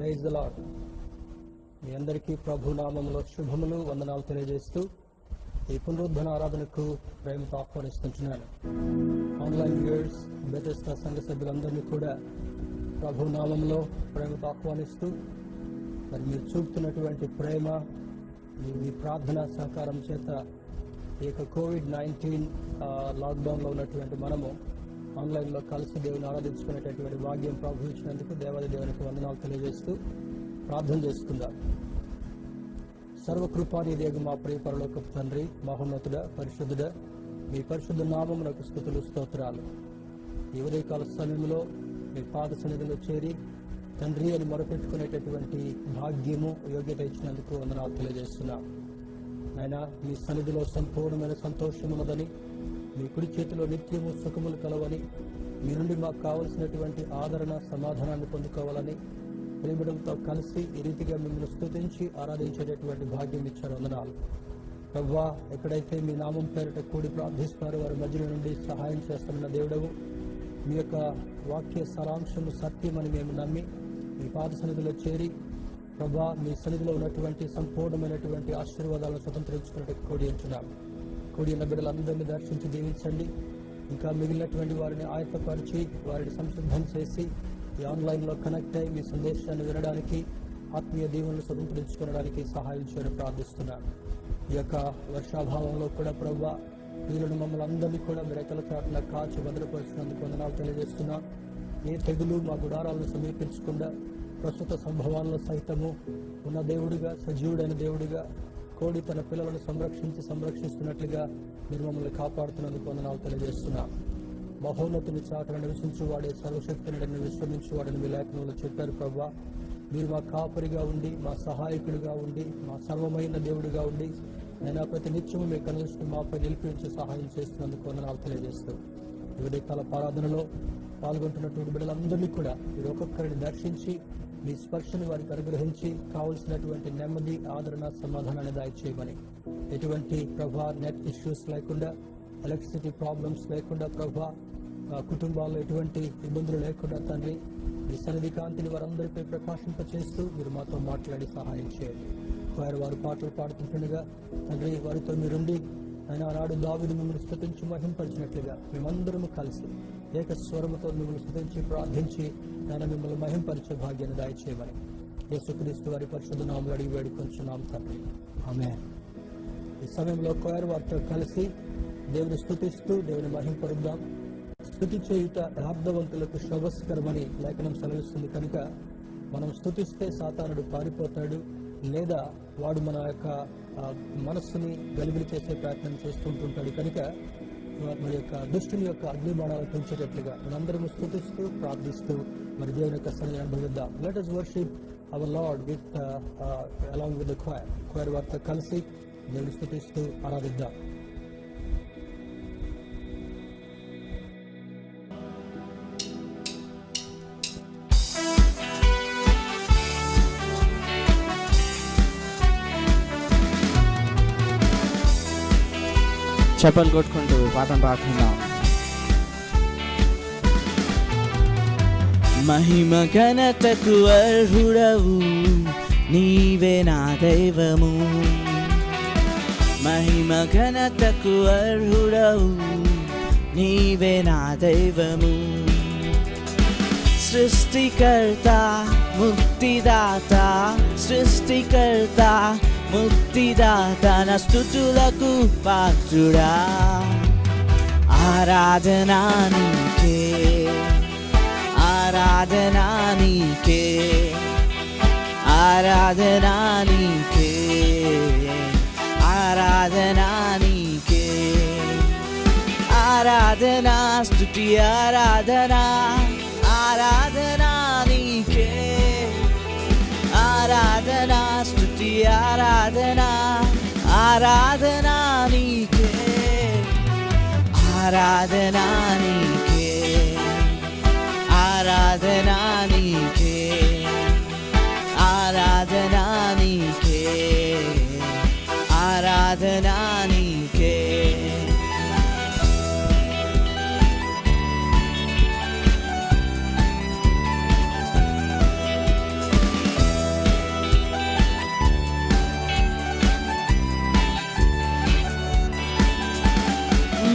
Praise the lord. మీ అందరికీ ప్రభు నామములో శుభములు, వందనాలు తెలియజేస్తూ ఈ పునరుద్ధరణ ఆరాధనకు ప్రేమతో ఆహ్వానిస్తున్నాను. ఆన్లైన్ వ్యూయర్స్, బెతెస్దా సంఘ సభ్యులందరినీ కూడా ప్రభు నామంలో ప్రేమతో ఆహ్వానిస్తూ, మరి మీరు చూపుతున్నటువంటి ప్రేమ, మీ ప్రార్థన సహకారం చేత ఈ యొక్క COVID-19 లాక్డౌన్లో ఉన్నటువంటి మనము ఆన్లైన్లో కలిసి దేవుని ఆరాధించుకునేటటువంటి భాగ్యం ప్రభు ఇచ్చినందుకు దేవాది దేవునికి వందనాలు తెలియజేస్తూ ప్రార్థన చేసుకుందాం. సర్వకృపానిదేగు మా ప్రియ పరలోకపు తండ్రి, మహోన్నతుడ, పరిశుద్ధుడ, మీ పరిశుద్ధ నామమునకు స్తుతులు, స్తోత్రాలు. ఈ ఉదయకాల సమయంలో మీ పాద సన్నిధిలో చేరి తండ్రి అని మొరపెట్టుకునేటటువంటి భాగ్యము, యోగ్యత ఇచ్చినందుకు వందనాలు తెలియజేస్తున్నాం. ఆయన మీ సన్నిధిలో సంపూర్ణమైన సంతోషం ఉన్నదని, మీ కుడి చేతిలో నిత్యము సుఖములు కలవని, మీ నుండి మాకు కావలసినటువంటి ఆదరణ, సమాధానాన్ని పొందుకోవాలని ప్రేమిడంతో కలిసి ఈ రీతిగా మిమ్మల్ని స్తుతించి ఆరాధించేటటువంటి భాగ్యం ఇచ్చారు. వందనాలు ప్రభువా. ఎక్కడైతే మీ నామం పేరిట కూడి ప్రార్థిస్తున్నారో వారి మధ్య నుండి సహాయం చేస్తున్న దేవుడవు, మీ యొక్క వాక్య సారాంశము సత్యమని మేము నమ్మి మీ పాద సన్నిధిలో చేరి ప్రభా, మీ సన్నిధిలో ఉన్నటువంటి సంపూర్ణమైనటువంటి ఆశీర్వాదాలను స్వతంత్రించుకున్నట్టు కూడి ఉంటున్నాం. కూడి ఉన్న బిడ్డలందరినీ దర్శించి దీవించండి. ఇంకా మిగిలినటువంటి వారిని ఆయత్తపరిచి వారిని సంసిద్ధం చేసి ఈ ఆన్లైన్లో కనెక్ట్ అయ్యి మీ సందేశాన్ని వినడానికి, ఆత్మీయ దీవెనలు స్వతంత్రించుకోవడానికి సహాయం చేయని ప్రార్థిస్తున్నాను. ఈ యొక్క వర్షాభావంలో కూడా ప్రభువా, వీళ్ళను మమ్మల్ని అందరినీ కూడా మీరు రెక్కల చాటున కాచి భద్రపరిచినందుకు వందనాలు తెలియజేస్తున్నాం. ఏ తెగులు మా గుడారాలను సమీపించకుండా ప్రస్తుత సంభవాల్లో సైతము ఉన్న దేవుడిగా, సజీవుడైన దేవుడిగా, కోడి తన పిల్లలను సంరక్షిస్తున్నట్లుగా మీరు మమ్మల్ని కాపాడుతున్నందుకు వందనాలు తెలియజేస్తున్నాం. మహోన్నతుని చాటున నివసించువాడే, సర్వశక్తిని విశ్రమించువాడని మీ లేఖనంలో చెప్పారు. ప్రభువా, మీరు మా కాపరిగా ఉండి, మా సహాయకుడిగా ఉండి, మా సర్వమైన దేవుడిగా ఉండి, నేను ప్రతి నిత్యము మీ కనుదృష్టిని మాపై నిలిపించి సహాయం చేస్తున్నందుకు వందనాలు తెలియజేస్తూ, ఈ ఉదయకాల ఆరాధనలో పాల్గొంటున్నటువంటి బిడ్డలందరినీ కూడా మీరు ఒక్కొక్కరిని దర్శించి మీ స్పర్శను వారికి అనుగ్రహించి కావలసినటువంటి నెమ్మది, ఆదరణ, సమాధానాన్ని దయచేయమని, ఎటువంటి ప్రభా నెట్ ఇష్యూస్ లేకుండా, ఎలక్ట్రిసిటీ ప్రాబ్లమ్స్ లేకుండా, ప్రభా కుటుంబాల్లో ఎటువంటి ఇబ్బందులు లేకుండా తండ్రి మీ సన్నిధి కాంతిని వారందరిపై ప్రకాశింపచేస్తూ మీరు మాతో మాట్లాడి సహాయం చేయండి. వారు పాటలు పాడుతుండగా తండ్రి వారితో మీరుండి ఆయన ఆనాడు దావీదు మిమ్మల్ని స్తుతించి మహింపరిచినట్లుగా మేమందరము కలిసి ఏక స్వరముతో మిమ్మల్ని స్తుతించి ప్రార్థించి ఆయన మిమ్మల్ని మహింపరిచే భాగ్యాన్ని దయచేయమని యేసుక్రీస్తు వారి పరిశుద్ధ నామములో అడిగి వేడుకొంచున్నాం తండ్రి, ఆమేన్. ఈ సమయంలో కోయర్ వారితో కలిసి దేవుని స్తుతిస్తూ దేవుని మహింపరుద్దాం. స్తుతి చేయుట యథార్థవంతులకు శోభస్కరమని లేఖనం సెలవిస్తుంది కనుక మనం స్తుతిస్తే సాతానుడు పారిపోతాడు, లేదా వాడు మన యొక్క మనస్సుని గలిబిలి చేసే ప్రయత్నం చేస్తుంటుంటాడు. కనుక మన యొక్క దుష్టుని యొక్క అగ్నిబాణాలు పెంచేటట్లుగా మనందరము స్తుతిస్తూ ప్రార్థిస్తూ మరి దేవుని యొక్క సన్నిధిని అనుభవిద్దాం. Let us worship our Lord with along with the choir. choir వారితో కలిసి దేవుని స్తుతిస్తూ ఆరాధిద్దాం. చప్పలు కొట్టుకుంటూ పాఠం పాడుకుందాం. మహిమ ఘనతకు అర్హుడవు నీవే నా దైవము, మహిమ ఘనతకు అర్హుడవు నీవే నా దైవము. సృష్టికర్త ముక్తిదాత, సృష్టికర్త ముక్తిదాత నా స్తుతులకు పాత్రుడా. ఆరాధనా నీకే, ఆరాధనా నీకే, ఆరాధనా నీకే, ఆరాధనా నీకే, ఆరాధనా స్తుతి ఆరాధనా, ఆరాధనా నీకే, ఆరాధనా స్తుతి ఆరాధనా, ఆరాధనా నీకే, ఆరాధనా నీకే, ఆరాధనా నీకే, ఆరాధనా నీకే, ఆరాధనా నీకే.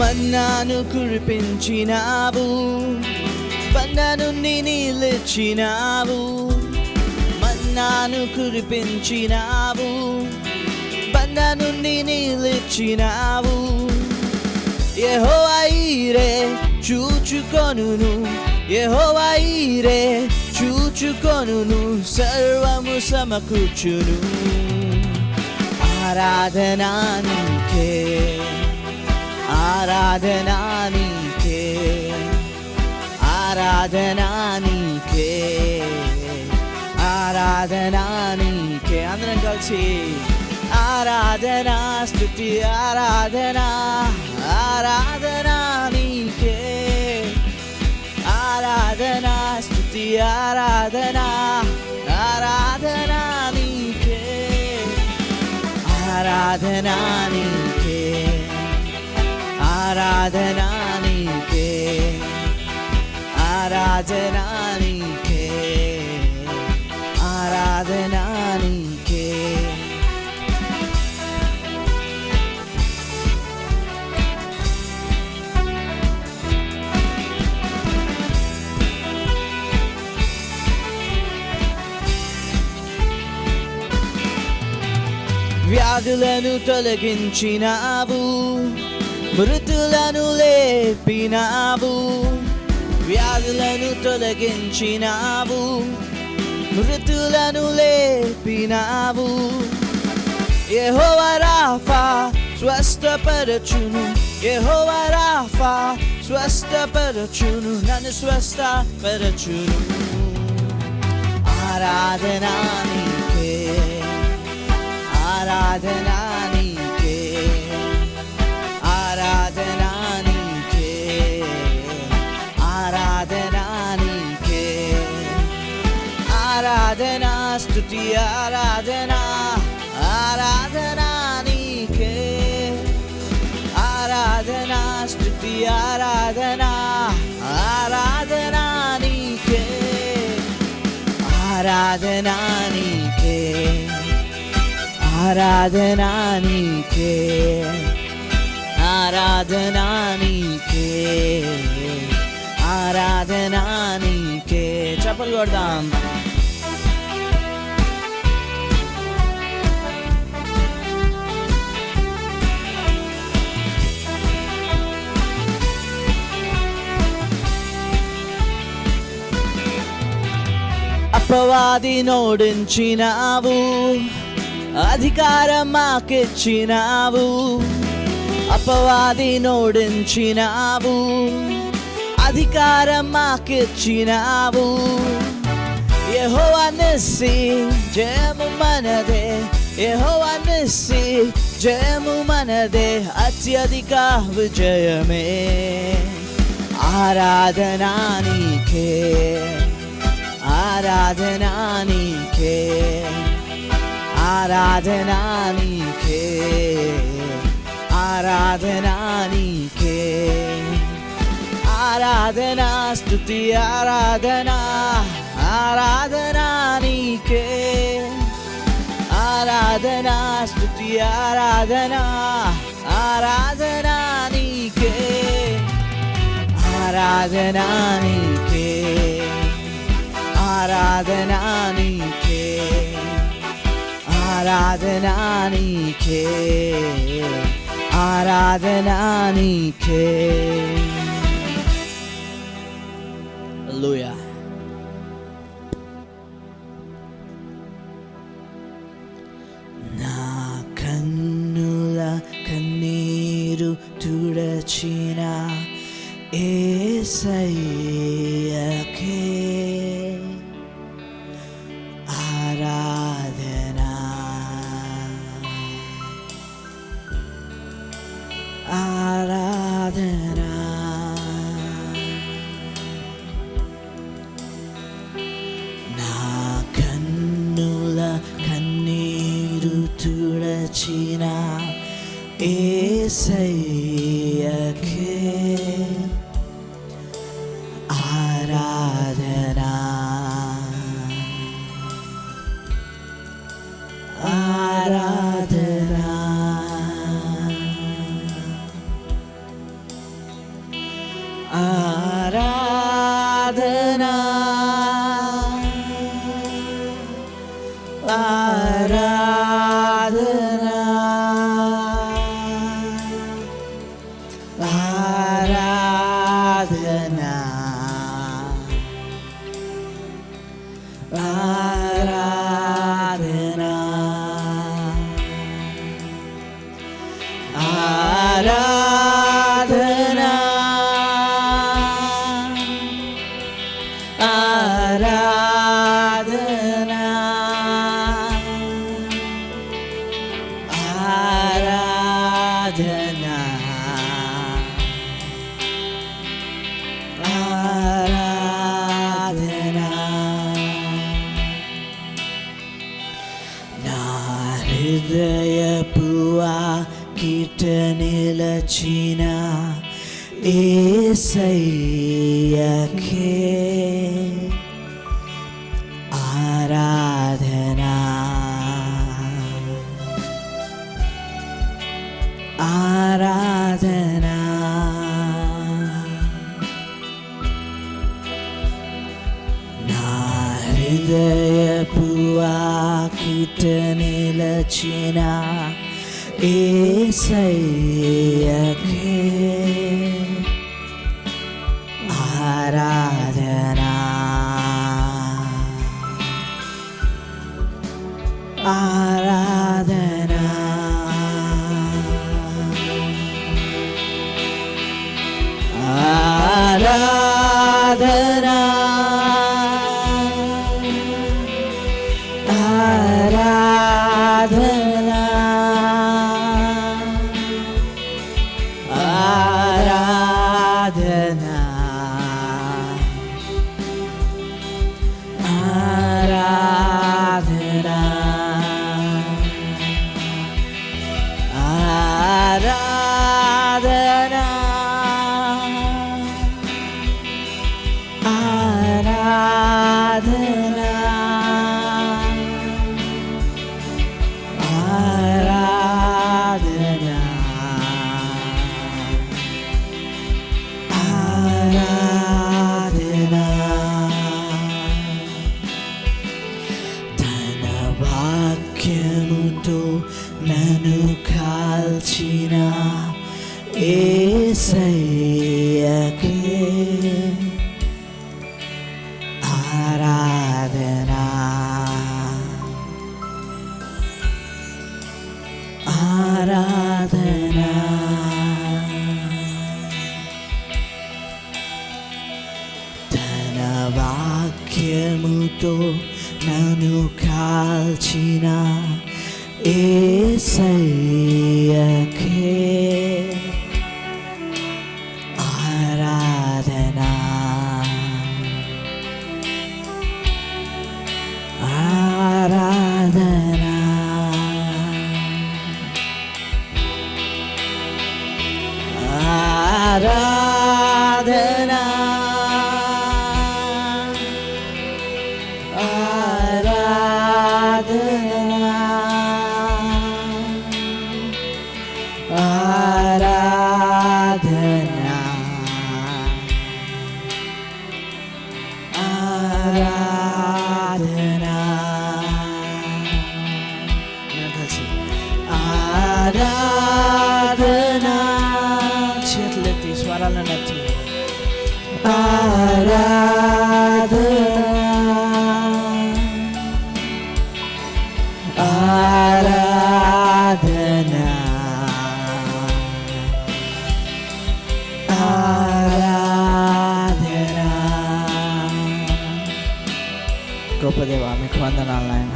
మన్నాను కురిపించినావు, బండ నుండి నీళ్ళిచ్చినావు. మన్నాను కురిపించినావు, బండ నుండి నీళ్ళిచ్చినావు. యెహోవా ఈరే చూచుకొనును, యెహోవా ఈరే చూచుకొనును, సర్వము సమకూర్చును. ఆరాధనా నీకే, ఆరాధనా నీకే, ఆరాధనా నీకే, ఆరాధనా నీకే. అందరం కలిసి ఆరాధనా స్తుతి ఆరాధనా, ఆరాధనా నీకే, ఆరాధనా స్తుతి ఆరాధనా, ఆరాధనా నీకే, ఆరాధనా నీకే, ఆరాధనా నీకే, ఆరాధనా నీకే, ఆరాధనా నీకే. వ్యాధులను తొలగించినావు, మృతులను లేపినావు. వ్యాధులను తొలగించినావు, మృతులను లేపినావు. యెహోవా రాఫా స్వస్థపరచును, యెహోవా రాఫా స్వస్థపరచును, నన్ను స్వస్థపరచును. ఆరాధనా నీకే, ఆరాధనా నీకే, ఆరాధనా నీకే, ఆరాధనా నీకే, ఆరాధనా స్తుతి ఆరాధనా, ఆరాధనా నీకే, ఆరాధనా స్తుతి ఆరాధనా, ఆరాధనా నీకే, ఆరాధనా నీకే, ఆరాధనా నీకే, ఆరాధనా నీకే, ఆరాధనా నీకే. చప్పట్లు కొడదాం. అపవాది నోడించినావు, అధికారం మాకిచ్చినావు. అపవాది నోడించినావు, అధికారం మాకిచ్చినావు. యెహోవా నిస్సి జయము మనదే, యెహోవా నిస్సి జయము మనదే, అత్యధిక విజయమే. ఆరాధనా నీకే, ఆరాధనా నీకే, ఆరాధనా నీకే, ఆరాధనా నీకే, ఆరాధనా స్తుతి ఆరాధనా, ఆరాధనా నీకే, ఆరాధనా స్తుతి ఆరాధనా, ఆరాధనా నీకే, ఆరాధనా నీకే, ఆరాధనా నీకే, ఆరాధనా నీకే, ఆరాధనా నీకే. హల్లెలూయా. నా కన్నుల కన్నీరు తుడచిన యేసయ్యకే ఆరాధనా, ఆరాధనా. నా కన్నుల కన్నీరు తుడచిన యేసయ్యకే ఆరాధనా, ఆరాధనా. ఆరాధనా ఆరాధనా ఆరాధనా ఆరాధనా ఆరాధనా ఆరాధనా ఆరాధనా ఆరాధనా నా హృదయపు వాకిట నిలచిన యేసయ్యకే ఆరాధనా ఆరాధనా నా హృదయపు వాకిట నిలచిన యేసయ్యకే ఆరాధనా ఆరాధనా ఆరాధనా ఆరాధనా ఆరాధనా ఆరాధనా ఆరాధనా ఆరాధనా ఆరాధనా ఆరాధనా తన వాక్యముతో నన్ను కాల్చిన యేసయ్యకే ఆరాధనా ఆరాధనా తన వాక్యముతో నన్ను కాల్చిన యేసయ్యకే ఆరాధనా ఆరాధనా ఆరాధనా ఆరాధనా ఆరాధనా ఆరాధనా కలిసి ఆరాధనా చేతులెత్తి స్వరాలనెత్తి ఆరాధనా ఆరాధనా ఆరాధనా గొప్ప దేవా మీకు వందనాలు నాయన.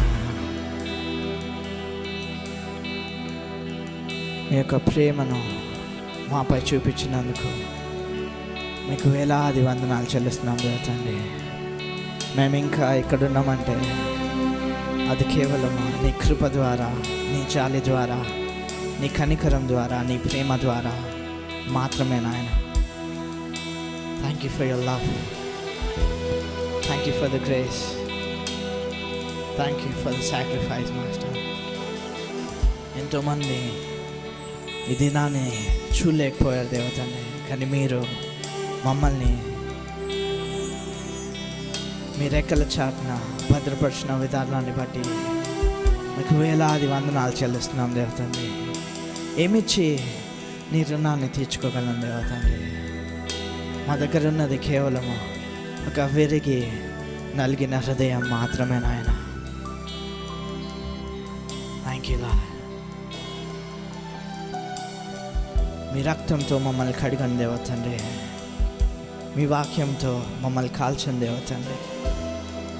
మీ యొక్క ప్రేమను మాపై చూపించినందుకు మీకు వేలాది వందనాలు చెల్లిస్తున్నాం తండ్రి. మేము ఇంకా ఇక్కడున్నామంటే అది కేవలం నీ కృప ద్వారా, నీ జాలి ద్వారా, నీ కనికరం ద్వారా, నీ ప్రేమ ద్వారా మాత్రమే నాయన. Thank you for your love, thank you for the grace, thank you for the sacrifice master. ఎంతోమంది ఈ దినాన్ని చూడలేకపోయారు దేవతని, కానీ మీరు మమ్మల్ని మీ రెక్కల చాటున భద్రపరిచిన విధానాన్ని బట్టి మీకు వేలాది వందనాలు చెల్లిస్తున్నాం దేవతండ్రి. ఏమిచ్చి నీ రుణాన్ని తీర్చుకోగలం దేవతండ్రి. మా దగ్గర ఉన్నది కేవలము ఒక విరిగి నలిగిన హృదయం మాత్రమే నాయన. Thank you lord. మీ రక్తంతో మమ్మల్ని కడిగని దేవతండ్రి. మీ వాక్యంతో మమ్మల్ని కాల్చని దేవతండ్రి.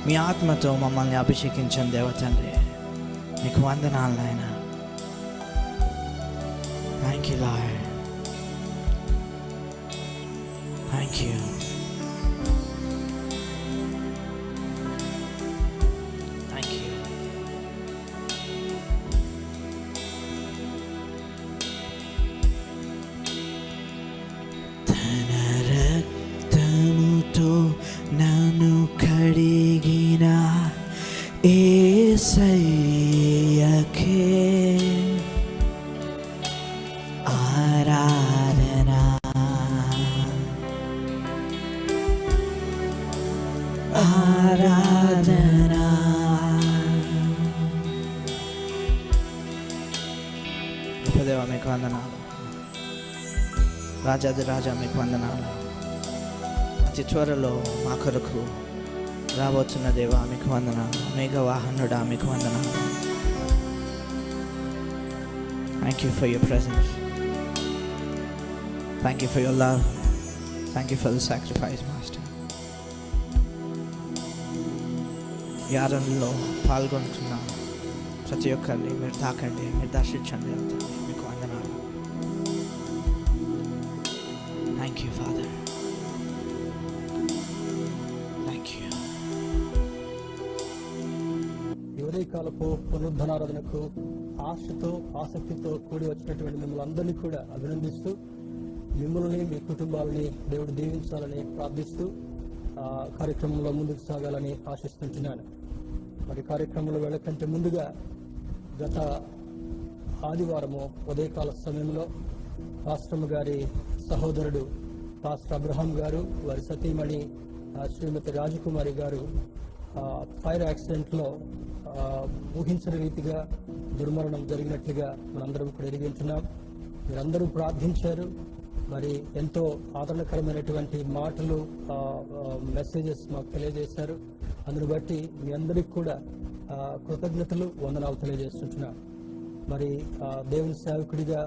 మీ ఆత్మతో మమ్మల్ని అభిషేకించని దేవతండ్రి. మీకు వందనాలు నాయన. Thank you lord. Thank you. Thank you. తన రక్తముతో నన్ను కడిగిన యేసయ్యకే ఆరాధన. ఆరాధన. ఉపదేవ మీకు వందనాలు. రాజాది రాజా మీకు వందనాలు. అతి త్వరలో మా కొరకు రాబోతున్న దేవా మీకు వందనాలు. మేఘవాహనుడా మీకు వందనాలు. Thank you for your presence. Thank you for your love. Thank you for the sacrifice master. ఈ ఆరాధనలో పాల్గొంటున్న ప్రతి ఒక్కరిని మీరు తాకండి, మీరు దర్శించండి. మీకు వందనాలు. Thank you father. Thank you. ఉదయకాలపు పునరుద్ధరణకు ఆశతో ఆసక్తితో కూడి వచ్చినటువంటి మిమ్మల్ని అందరినీ కూడా అభినందిస్తూ, మిమ్మల్ని మీ కుటుంబాలని దేవుడు దీవించాలని ప్రార్థిస్తూ కార్యక్రమంలో ముందుకు సాగాలని ఆశిస్తుంటున్నాను. మరి కార్యక్రమంలో వెళ్ళకంటే ముందుగా గత ఆదివారము ఉదయకాల సమయంలో పాస్టర్ గారి సహోదరుడు పాస్టర్ అబ్రహాం గారు, వారి సతీమణి శ్రీమతి రాజకుమారి గారు ఫైర్ యాక్సిడెంట్లో ఊహించిన రీతిగా దుర్మరణం జరిగినట్లుగా మనందరం కూడా ఎరిగించున్నాం. మీరందరూ ప్రార్థించారు. మరి ఎంతో ఆదరణకరమైనటువంటి మాటలు, మెసేజెస్ మాకు తెలియజేశారు. అందును బట్టి మీ అందరికి కూడా కృతజ్ఞతలు, వందనాలు తెలియజేస్తుంటున్నాను. మరి దేవుని సేవకుడిగా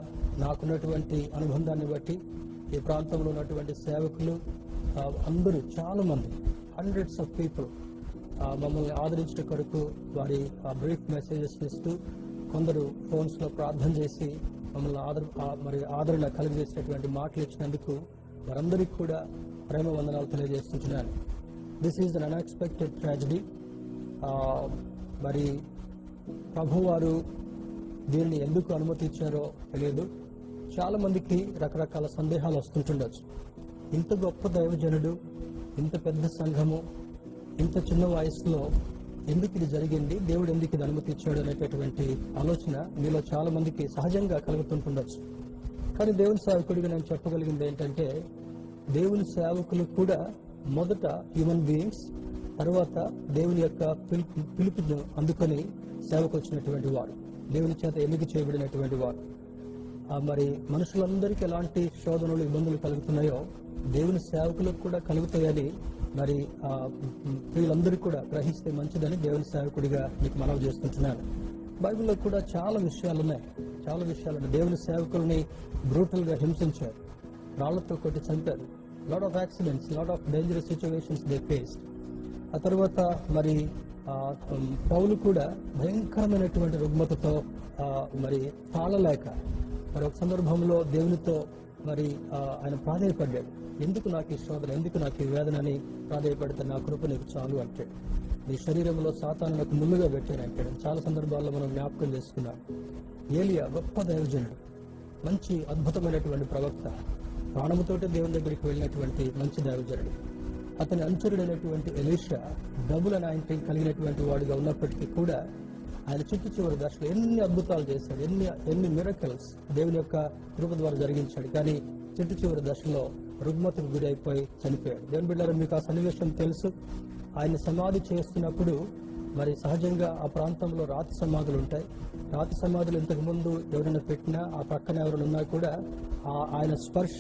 నాకున్నటువంటి అనుబంధాన్ని బట్టి ఈ ప్రాంతంలో ఉన్నటువంటి సేవకులు అందరూ చాలామంది, హండ్రెడ్స్ ఆఫ్ పీపుల్ మమ్మల్ని ఆదరించిన కొరకు వారి బ్రీఫ్ మెసేజెస్ ఇస్తూ, కొందరు ఫోన్స్లో ప్రార్థన చేసి మమ్మల్ని ఆదరణ కలిగజేసినటువంటి మాటలు ఇచ్చినందుకు వారందరికీ కూడా ప్రేమ వందనాలు తెలియజేస్తున్నాను. This is an unexpected tragedy. మరి ప్రభువారు దీనిని ఎందుకు అనుమతించారో తెలియదు. చాలా మందికి రకరకాల సందేహాలు వస్తుంటుండొచ్చు. ఇంత గొప్ప దైవజనుడు, ఇంత పెద్ద సంఘము, ఇంత చిన్న వయసులో ఎందుకు ఇది జరిగింది, దేవుడు ఎందుకు ఇది అనుమతించాడు అనేటటువంటి ఆలోచన మీలో చాలా మందికి సహజంగా కలుగుతుంటుండొచ్చు. కానీ దేవుని సేవకుడిగా నేను చెప్పగలిగింది ఏంటంటే, దేవుని సేవకులు కూడా మొదట హ్యూమన్ బీయింగ్స్, తర్వాత దేవుని యొక్క పిలుపును అందుకొని సేవకు వచ్చినటువంటి వారు, దేవుని చేత ఎన్నిక చేయబడినటువంటి వారు. మరి మనుషులందరికీ ఎలాంటి శోధనలు, ఇబ్బందులు కలుగుతున్నాయో దేవుని సేవకులకు కూడా కలుగుతాయని మరి వీళ్ళందరూ కూడా గ్రహిస్తే మంచిదని దేవుని సేవకుడిగా మీకు మనవి చేస్తుంటున్నాను. బైబిల్లో కూడా చాలా విషయాలు ఉన్నాయి. దేవుని సేవకుల్ని బ్రూటల్గా హింసించారు, రాళ్లతో కొట్టి చంపారు. Lot of accidents, lot of dangerous situations they faced. ఆ తర్వాత మరి పౌలు కూడా భయంకరమైనటువంటి రుగ్మతతో మరి తాళలేక మరి ఒక సందర్భంలో దేవునితో మరి ఆయన ప్రాధేయపడ్డాడు. ఎందుకు నాకు ఈ శోధన, ఎందుకు నాకు ఈ వేదన అని ప్రాధేయపడితే నా కృప నీకు చాలు అంటాడు. నీ శరీరంలో సాతాను నాకు ముళ్ళుగా పెట్టాడు అంటాడు. చాలా సందర్భాల్లో మనం జ్ఞాపకం చేసుకున్నాం. ఏలియా గొప్ప దైవజనుడు, మంచి అద్భుతమైనటువంటి ప్రవక్త, ప్రాణముతోటే దేవుని దగ్గరికి వెళ్ళినటువంటి మంచి దైవజనుడు. అతని అనుచరుడైనటువంటి ఎలీషా డబుల్ అనాయింటింగ్ కలిగినటువంటి వాడుగా ఉన్నప్పటికీ కూడా ఆయన చుట్టూ చివరి దశలో ఎన్ని అద్భుతాలు చేశాడు, ఎన్ని మిరకల్స్ దేవుని యొక్క కృప ద్వారా జరిగించాడు. కానీ చుట్టూ చివరి దశలో రుగ్మతకు గురైపోయి చనిపోయాడు. దేవుని బిడ్డలారా, మీకు ఆ సన్నివేశం తెలుసు. ఆయన సమాధి చేస్తున్నప్పుడు మరి సహజంగా ఆ ప్రాంతంలో రాతి సమాధులు ఉంటాయి. రాతి సమాధులు ఇంతకు ముందు ఎవరైనా పెట్టినా ఆ పక్కన ఎవరైనా ఉన్నా కూడా ఆయన స్పర్శ,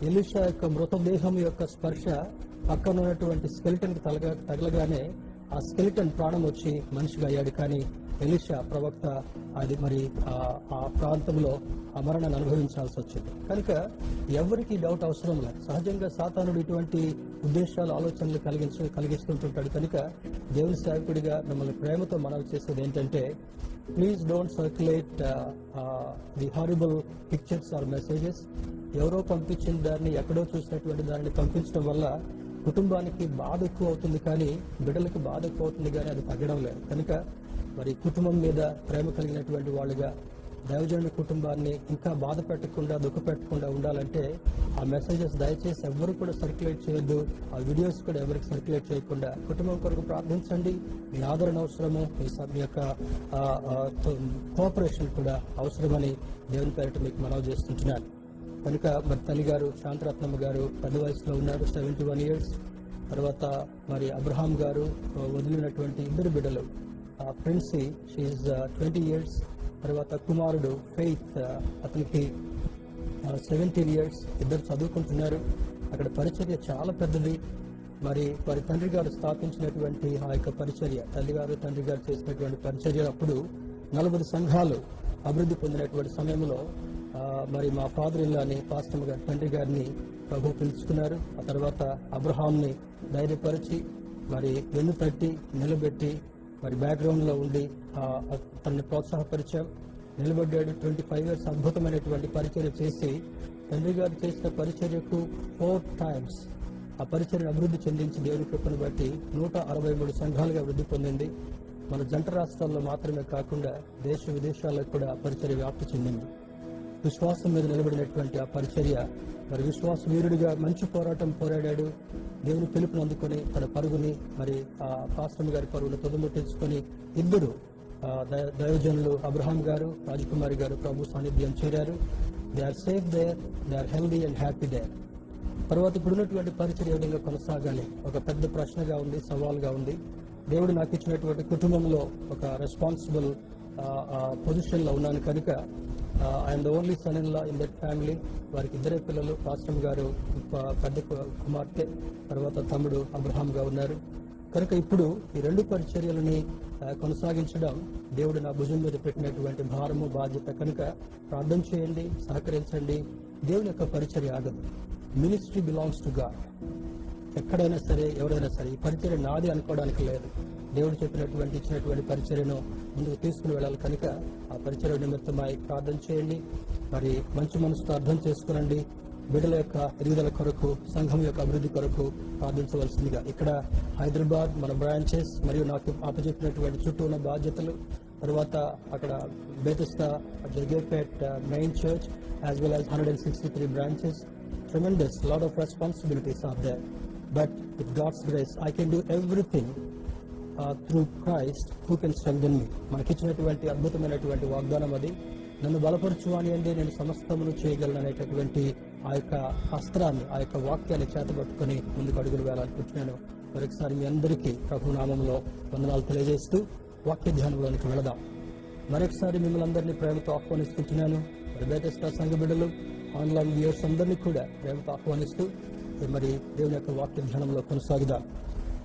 ఎలీషా యొక్క మృతదేహం యొక్క స్పర్శ పక్కన ఉన్నటువంటి స్కెలిటన్ కి తగలగానే ఆ స్కెలిటన్ ప్రాణం వచ్చి మనిషిగా అయ్యాడు. కానీ ఎలీషా ప్రవక్త అది మరి ఆ ప్రాంతంలో ఆ మరణాన్ని అనుభవించాల్సి వచ్చింది. కనుక ఎవరికి డౌట్ అవసరం లేదు. సహజంగా సాతానుడు ఇటువంటి ఉద్దేశాలు, ఆలోచనలు కలిగిస్తుంటుంటాడు. కనుక దేవుని సేవకుడిగా మిమ్మల్ని ప్రేమతో మనవి చేసేది ఏంటంటే, please don't circulate the horrible pictures or messages. ఎవరో పంపించిన దాన్ని, ఎక్కడో చూసినటువంటి దానిని పంపించడం వల్ల కుటుంబానికి బాధ ఎక్కువ అవుతుంది, కానీ బిడ్డలకు బాధ ఎక్కువ అవుతుంది, కానీ అది తగ్గడం లేదు. కనుక మరి కుటుంబం మీద ప్రేమ కలిగినటువంటి వాళ్ళుగా దైవజనుడి కుటుంబాన్ని ఇంకా బాధ పెట్టకుండా, దుఃఖ పెట్టకుండా ఉండాలంటే ఆ మెసేజెస్ దయచేసి ఎవరు కూడా సర్క్యులేట్ చేయొద్దు. ఆ వీడియోస్ కూడా ఎవరికి సర్క్యులేట్ చేయకుండా కుటుంబం కొరకు ప్రార్థించండి. మీ ఆదరణ అవసరము, మీ యొక్క కోఆపరేషన్ కూడా అవసరమని దేవుని పేరిట మీకు మనవి చేస్తుంటున్నాను. కనుక మరి తల్లి గారు శాంతరత్నమ్మ గారు పెద్ద వయసులో ఉన్నారు, 71 years. తర్వాత మరి అబ్రహాం గారు వదిలినటువంటి ఇద్దరు బిడ్డలు, ప్రిన్సీ, షీఈ్ 20 years. తర్వాత కుమారుడు ఫెయిత్, అతనికి 17 years. ఇద్దరు చదువుకుంటున్నారు. అక్కడ పరిచర్య చాలా పెద్దది. మరి వారి తండ్రి గారు స్థాపించినటువంటి ఆ యొక్క పరిచర్య, తల్లిగారు తండ్రి గారు చేసినటువంటి పరిచర్య అప్పుడు 40 సంఘాలు అభివృద్ధి పొందినటువంటి సమయంలో మరి మా ఫాదర్ ఇల్లాని, పాస్టర్ గారి తండ్రి గారిని ప్రభు పిలుచుకున్నారు. ఆ తర్వాత అబ్రహాంని ధైర్యపరిచి మరి వెన్ను తట్టి నిలబెట్టి మరి బ్యాక్గ్రౌండ్ లో ఉండి తనని ప్రోత్సాహపరిచాం. నిలబడ్డాడు. 25 years అద్భుతమైనటువంటి పరిచర్య చేసి తండ్రి గారు చేసిన పరిచర్యకు 4 times ఆ పరిచర్యను అభివృద్ధి చెందించి దేవుని కృపను బట్టి 163 సంఘాలుగా వృద్ధి పొందింది. మన జంట రాష్ట్రాల్లో మాత్రమే కాకుండా దేశ విదేశాలకు కూడా పరిచర్య వ్యాప్తి చెందింది. విశ్వాసం మీద నిలబడినటువంటి ఆ పరిచర్య మరి విశ్వాస వీరుడిగా మంచి పోరాటం పోరాడాడు. దేవుని పిలుపుని అందుకొని తన పరుగుని మరి ఆ పాస్టర్ గారి పరుగును తొదముట్టించుకొని ఇద్దరు దైవజనులు అబ్రహాం గారు, రాజకుమారి గారు ప్రభు సాన్నిధ్యం చేరారు. They are safe there, they are healthy and happy there. తర్వాత ఇప్పుడున్నటువంటి పరిచర్య ఏ విధంగా కొనసాగాలి ఒక పెద్ద ప్రశ్నగా ఉంది, సవాల్గా ఉంది. దేవుడు నాకు ఇచ్చినటువంటి కుటుంబంలో ఒక రెస్పాన్సిబుల్ పొజిషన్ లో ఉన్నాను కనుక I'm the only son in law in that family. వారికి ఇద్దరే పిల్లలు, పాస్టర్ గారు పెద్ద కుమార్తె, తర్వాత తమ్ముడు అబ్రహాం గా ఉన్నారు. కనుక ఇప్పుడు ఈ 2 పరిచర్యలని కొనసాగించడం దేవుడు నా భుజం మీద పెట్టినటువంటి భారము, బాధ్యత. కనుక ప్రార్థన చేయండి, సహకరించండి. దేవుని యొక్క పరిచర్య ఆగదు. Ministry belongs to God. ఎక్కడైనా సరే, ఎవరైనా సరే ఈ పరిచర్య నాది అనుకోవడానికి లేదు. దేవుడు చెప్పినటువంటి ఇచ్చినటువంటి పరిచర్యను ముందుకు తీసుకుని వెళ్ళాలి. కనుక ఆ పరిచర్య నిమిత్తమై ప్రార్థన చేయండి. మరి మంచి మనసుతో అర్థం చేసుకునండి. బిడ్డల యొక్క ఎదుగుదల కొరకు, సంఘం యొక్క అభివృద్ధి కొరకు ప్రార్థించవలసిందిగా. ఇక్కడ హైదరాబాద్ మన బ్రాంచెస్ మరియు నాకు అప్పచెప్పినటువంటి చుట్టూ ఉన్న బాధ్యతలు, తర్వాత అక్కడ Bethesda, Jagepet main church, as well as 163 branches. Tremendous lot of responsibilities are there, but with God's grace I can do everything through Christ who can strengthen me. మనకిచ్చినటువంటి అద్భుతమైనటువంటి వాగ్దానం అది. నన్ను బలపరచు అని అంటే నేను సమస్తమును చేయగలను అనేటటువంటి ఆ యొక్క అస్త్రాన్ని, ఆ యొక్క వాక్యాన్ని చేతబట్టుకుని ముందుకు అడుగులు వేయాలనుకుంటున్నాను. మరొకసారి మీ అందరికీ ప్రభు నామంలో వందనాలు తెలియజేస్తూ వాక్య ధ్యానంలోనికి వెళదాం. మరొకసారి మిమ్మల్ని అందరినీ ప్రేమతో ఆహ్వానిస్తుంటున్నాను. మరి బేతస్తా సంఘ బిడ్డలు, ఆన్లైన్ వ్యూయర్స్ అందరినీ కూడా ప్రేమతో ఆహ్వానిస్తూ మరి దేవుని యొక్క వాక్య ధ్యానంలో కొనసాగుదాం.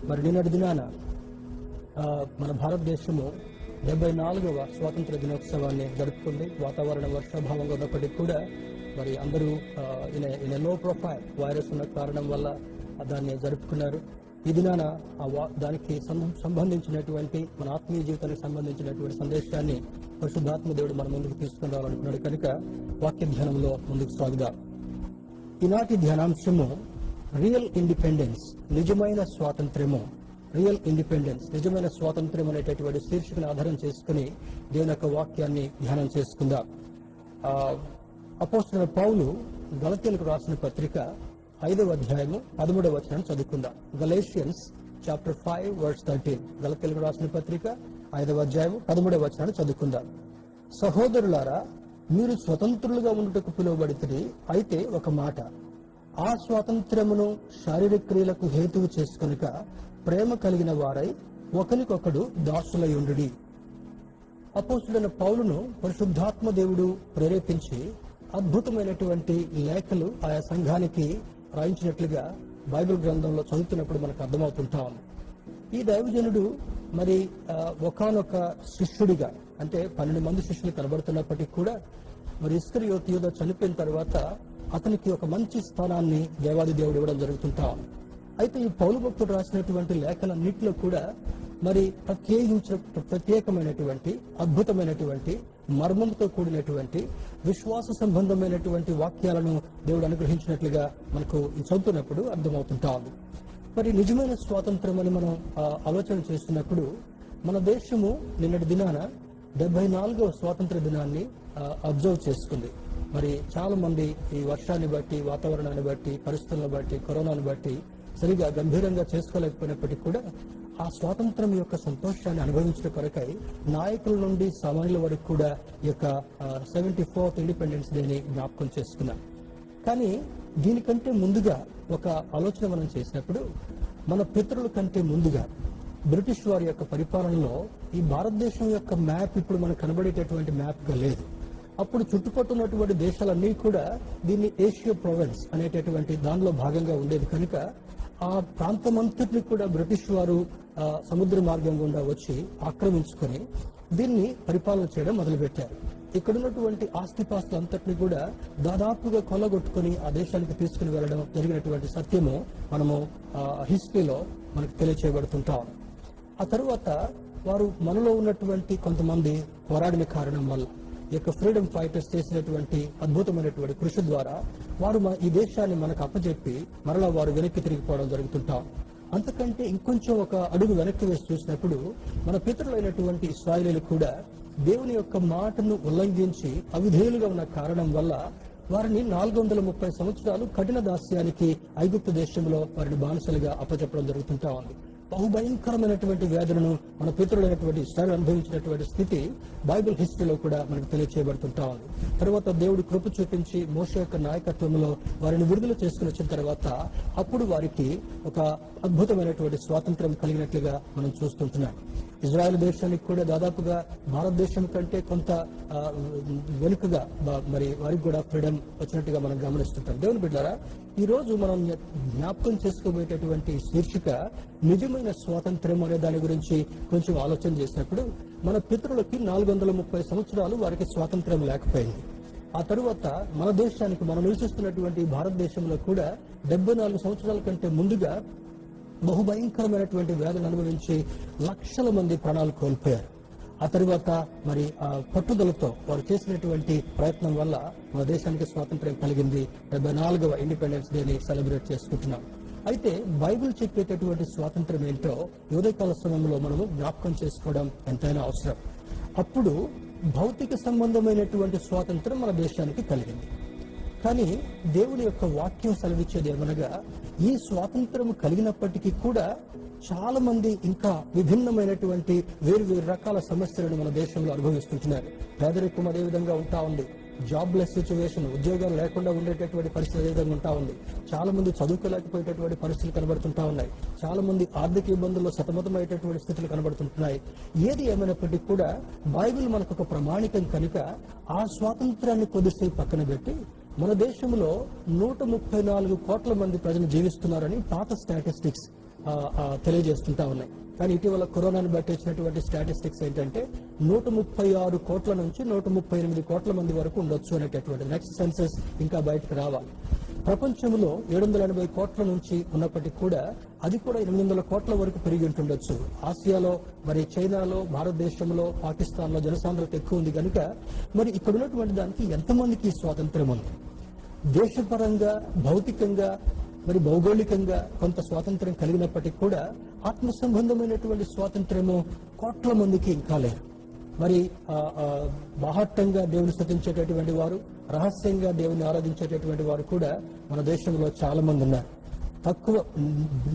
మరి నిన్నటి దినాన మన భారతదేశము 74వ స్వాతంత్ర దినోత్సవాన్ని జరుపుకుంది. వాతావరణం వర్షాభావంగా ఉన్నప్పటికీ కూడా మరి అందరూ ఇన్ లో ప్రొఫైల్ వైరస్ ఉన్న కారణం వల్ల దాన్ని జరుపుకున్నారు. ఈ దినాన దానికి సంబంధించినటువంటి మన ఆత్మీయ జీవితానికి సంబంధించినటువంటి సందేశాన్ని పరిశుద్ధాత్మ దేవుడు మన ముందుకు తీసుకుని రావాలనుకున్నాడు. కనుక వాక్య ధ్యానంలో ముందుకు సాగుదాం. ఈనాటి ధ్యానాంశము రియల్ ఇండిపెండెన్స్, నిజమైన స్వాతంత్ర్యము. రియల్ ఇండిపెండెన్స్, నిజమైన స్వాతంత్ర్యం అనేటటువంటి శీర్షికను ఆధారం చేసుకుని దేవుని యొక్క వాక్యాన్ని ధ్యానం చేసుకుందాం. అపోస్తలుడైన పౌలు గలతీయులకు రాసిన పత్రిక 5వ అధ్యాయము 13వ వచనం చదువుకుందాం. Galatians chapter 5 verse 13. గలతీయులకు రాసిన పత్రిక 5వ అధ్యాయము 13వ వచనాన్ని చదువుకుందాం. సహోదరులారా, మీరు స్వతంత్రులుగా ఉండుటకు పిలువబడితిరి. అయితే ఒక మాట, ఆ స్వాతంత్ర్యమును శారీరక క్రియలకు హేతువు చేసుకొనక ప్రేమ కలిగిన వారై ఒకరికొకడు దాసులై ఉండుడి. అపోస్తులైన పౌలును పరిశుద్ధాత్మ దేవుడు ప్రేరేపించి అద్భుతమైనటువంటి లేఖలు ఆయా సంఘానికి రాయించినట్లుగా బైబిల్ గ్రంథంలో చదువుతున్నప్పుడు మనకు అర్థమవుతుంటాం. ఈ దైవజనుడు మరి ఒకానొక శిష్యుడిగా, అంటే 12 మంది శిష్యులు కనబడుతున్నప్పటికీ కూడా మరి ఇస్కరియోతు యూదా చనిపోయిన తర్వాత అతనికి ఒక మంచి స్థానాన్ని దేవాది దేవుడు ఇవ్వడం జరుగుతుంటాం. అయితే ఈ పౌలు భక్తుడు రాసినటువంటి లేఖలన్నింటిలో కూడా మరి ప్రత్యేకమైనటువంటి అద్భుతమైనటువంటి మర్మంతో కూడినటువంటి విశ్వాస సంబంధమైనటువంటి వాక్యాలను దేవుడు అనుగ్రహించినట్లుగా మనకు చదువుతున్నప్పుడు అర్థమవుతుంటా ఉంది. మరి నిజమైన స్వాతంత్రం అని మనం ఆలోచన చేస్తున్నప్పుడు మన దేశము నిన్నటి దినాన 74వ స్వాతంత్ర దినాన్ని అబ్జర్వ్ చేసుకుంది. మరి చాలా మంది ఈ వర్షాన్ని బట్టి, వాతావరణాన్ని బట్టి, పరిస్థితులను బట్టి, కరోనాను బట్టి సరిగా గంభీరంగా చేసుకోలేకపోయినప్పటికీ కూడా ఆ స్వాతంత్రం యొక్క సంతోషాన్ని అనుభవించడం కొరకై నాయకుల నుండి సామాన్యుల వరకు కూడా ఈ యొక్క 74th ఇండిపెండెన్స్ డేని జ్ఞాపకం చేసుకున్నాం. కానీ దీనికంటే ముందుగా ఒక ఆలోచన మనం చేసినప్పుడు మన పితరుల కంటే ముందుగా బ్రిటిష్ వారి యొక్క పరిపాలనలో ఈ భారతదేశం యొక్క మ్యాప్ ఇప్పుడు మనకు కనబడేటటువంటి మ్యాప్గా లేదు. అప్పుడు చుట్టుపట్టున్నటువంటి దేశాలన్నీ కూడా దీన్ని ఏషియా ప్రొవిన్స్ అనేటటువంటి దానిలో భాగంగా ఉండేది కనుక ఆ ప్రాంతమంతటిని కూడా బ్రిటిష్ వారు సముద్ర మార్గం గుండా వచ్చి ఆక్రమించుకొని దీన్ని పరిపాలన చేయడం మొదలుపెట్టారు. ఇక్కడున్నటువంటి ఆస్తిపాస్తులంతటిని కూడా దాదాపుగా కొల్లగొట్టుకుని ఆ దేశానికి తీసుకుని వెళ్ళడం జరిగినటువంటి సత్యము మనము హిస్టరీలో మనకు తెలియచేయబడుతుంటాం. ఆ తరువాత వారు మనలో ఉన్నటువంటి కొంతమంది పోరాడిన కారణం వల్ల ఈ యొక్క ఫ్రీడమ్ ఫైటర్స్ చేసినటువంటి అద్భుతమైనటువంటి కృషి ద్వారా వారు ఈ దేశాన్ని మనకు అప్పచెప్పి మరలా వారు వెనక్కి తిరిగిపోవడం జరుగుతుంటాం. అంతకంటే ఇంకొంచెం ఒక అడుగు వెనక్కి వేసి చూసినప్పుడు మన పితరులైనటువంటి ఇశ్రాయేలీయులు కూడా దేవుని యొక్క మాటను ఉల్లంఘించి అవిధేయులుగా ఉన్న కారణం వల్ల వారిని 430 సంవత్సరాలు కఠిన దాస్యానికి ఐగుప్తు దేశంలో వారిని బానిసలుగా అప్పచెప్పడం జరుగుతుంటా ఉంది. బహుభయంకరమైనటువంటి వేదనను మన పితరులైనటువంటి ఇశ్రాయేలు అనుభవించినటువంటి స్థితి బైబిల్ హిస్టరీలో కూడా మనకు తెలియచేయబడుతుంటా ఉంది. తర్వాత దేవుడు కృప చూపించి మోషే యొక్క నాయకత్వంలో వారిని విడుదల చేసుకుని వచ్చిన తర్వాత అప్పుడు వారికి ఒక అద్భుతమైనటువంటి స్వాతంత్రం కలిగినట్లుగా మనం చూస్తుంటున్నాం. ఇజ్రాయెల్ దేశానికి కూడా దాదాపుగా భారతదేశం కంటే కొంత వెనుకగా మరి వారికి కూడా ఫ్రీడమ్ వచ్చినట్టుగా మనం గమనిస్తుంటాం. దేవుని బిడ్డారా, ఈ రోజు మనం జ్ఞాపకం చేసుకోబోయేటటువంటి శీర్షిక నిజమైన స్వాతంత్ర్యం అనే దాని గురించి కొంచెం ఆలోచన చేసినప్పుడు మన పితరులకి 430 సంవత్సరాలు వారికి స్వాతంత్ర్యం లేకపోయింది. ఆ తరువాత మన దేశానికి మనం నివసిస్తున్నటువంటి భారతదేశంలో కూడా 74 సంవత్సరాల కంటే ముందుగా బహుభయంకరమైనటువంటి వేదన అనుభవించి లక్షల మంది ప్రాణాలు కోల్పోయారు. ఆ తరువాత మరి పట్టుదలతో వారు చేసినటువంటి ప్రయత్నం వల్ల మన దేశానికి స్వాతంత్ర్యం కలిగింది. 74వ ఇండిపెండెన్స్ డేని సెలబ్రేట్ చేసుకుంటున్నాం. అయితే బైబిల్ చెప్పేటటువంటి స్వాతంత్ర్యం ఏంటో ఉదయకాల సమయంలో మనము జ్ఞాపకం చేసుకోవడం ఎంతైనా అవసరం. అప్పుడు భౌతిక సంబంధమైనటువంటి స్వాతంత్రం మన దేశానికి కలిగింది. కానీ దేవుని యొక్క వాక్యం సెలవిచ్చేది ఏమనగా ఈ స్వాతంత్రం కలిగినప్పటికీ కూడా చాలా మంది ఇంకా విభిన్నమైనటువంటి వేరు రకాల సమస్యలను మన దేశంలో అనుభవిస్తుంటున్నారు. పేదరికం అదే విధంగా ఉంటా ఉంది. జాబ్లెస్ సిచ్యువేషన్, ఉద్యోగాలు లేకుండా ఉండేటటువంటి పరిస్థితి ఏ విధంగా ఉంటా ఉంది. చాలా మంది చదువుకోలేకపోయేటటువంటి పరిస్థితులు కనబడుతుంటా ఉన్నాయి. చాలా మంది ఆర్థిక ఇబ్బందుల్లో సతమతమయ్యేటటువంటి స్థితులు కనబడుతుంటున్నాయి. ఏది ఏమైనప్పటికీ కూడా బైబిల్ మనకు ఒక ప్రమాణికం కనుక ఆ స్వాతంత్రాన్ని కొద్దిసేపు పక్కన పెట్టి మన దేశంలో 134 కోట్ల మంది ప్రజలు జీవిస్తున్నారని పాత స్టాటిస్టిక్స్ తెలియజేస్తుంటా ఉన్నాయి. కానీ ఇటీవల కరోనాను బట్టి వచ్చినటువంటి స్టాటిస్టిక్స్ ఏంటంటే 136 కోట్ల నుంచి 138 కోట్ల మంది వరకు ఉండొచ్చు అనేటటువంటి నెక్స్ట్ సెన్సస్ ఇంకా బయటకు రావాలి. ప్రపంచంలో 780 కోట్ల నుంచి ఉన్నప్పటికీ కూడా అది కూడా 800 కోట్ల వరకు పెరిగి ఉంటుండొచ్చు. ఆసియాలో, మరి చైనాలో, భారతదేశంలో, పాకిస్తాన్లో జనసాంద్రత ఎక్కువ ఉంది కనుక మరి ఇక్కడ ఉన్నటువంటి దానికి ఎంతమందికి స్వాతంత్రం ఉంది? దేశపరంగా, భౌతికంగా, మరి భౌగోళికంగా కొంత స్వాతంత్రం కలిగినప్పటికీ కూడా ఆత్మ సంబంధమైనటువంటి స్వాతంత్రము కోట్ల మందికి ఇంకా లేదు. మరి బాహట్టంగా దేవుని స్తుతించేటటువంటి వారు, రహస్యంగా దేవుని ఆరాధించేటటువంటి వారు కూడా మన దేశంలో చాలా మంది ఉన్నారు. తక్కువ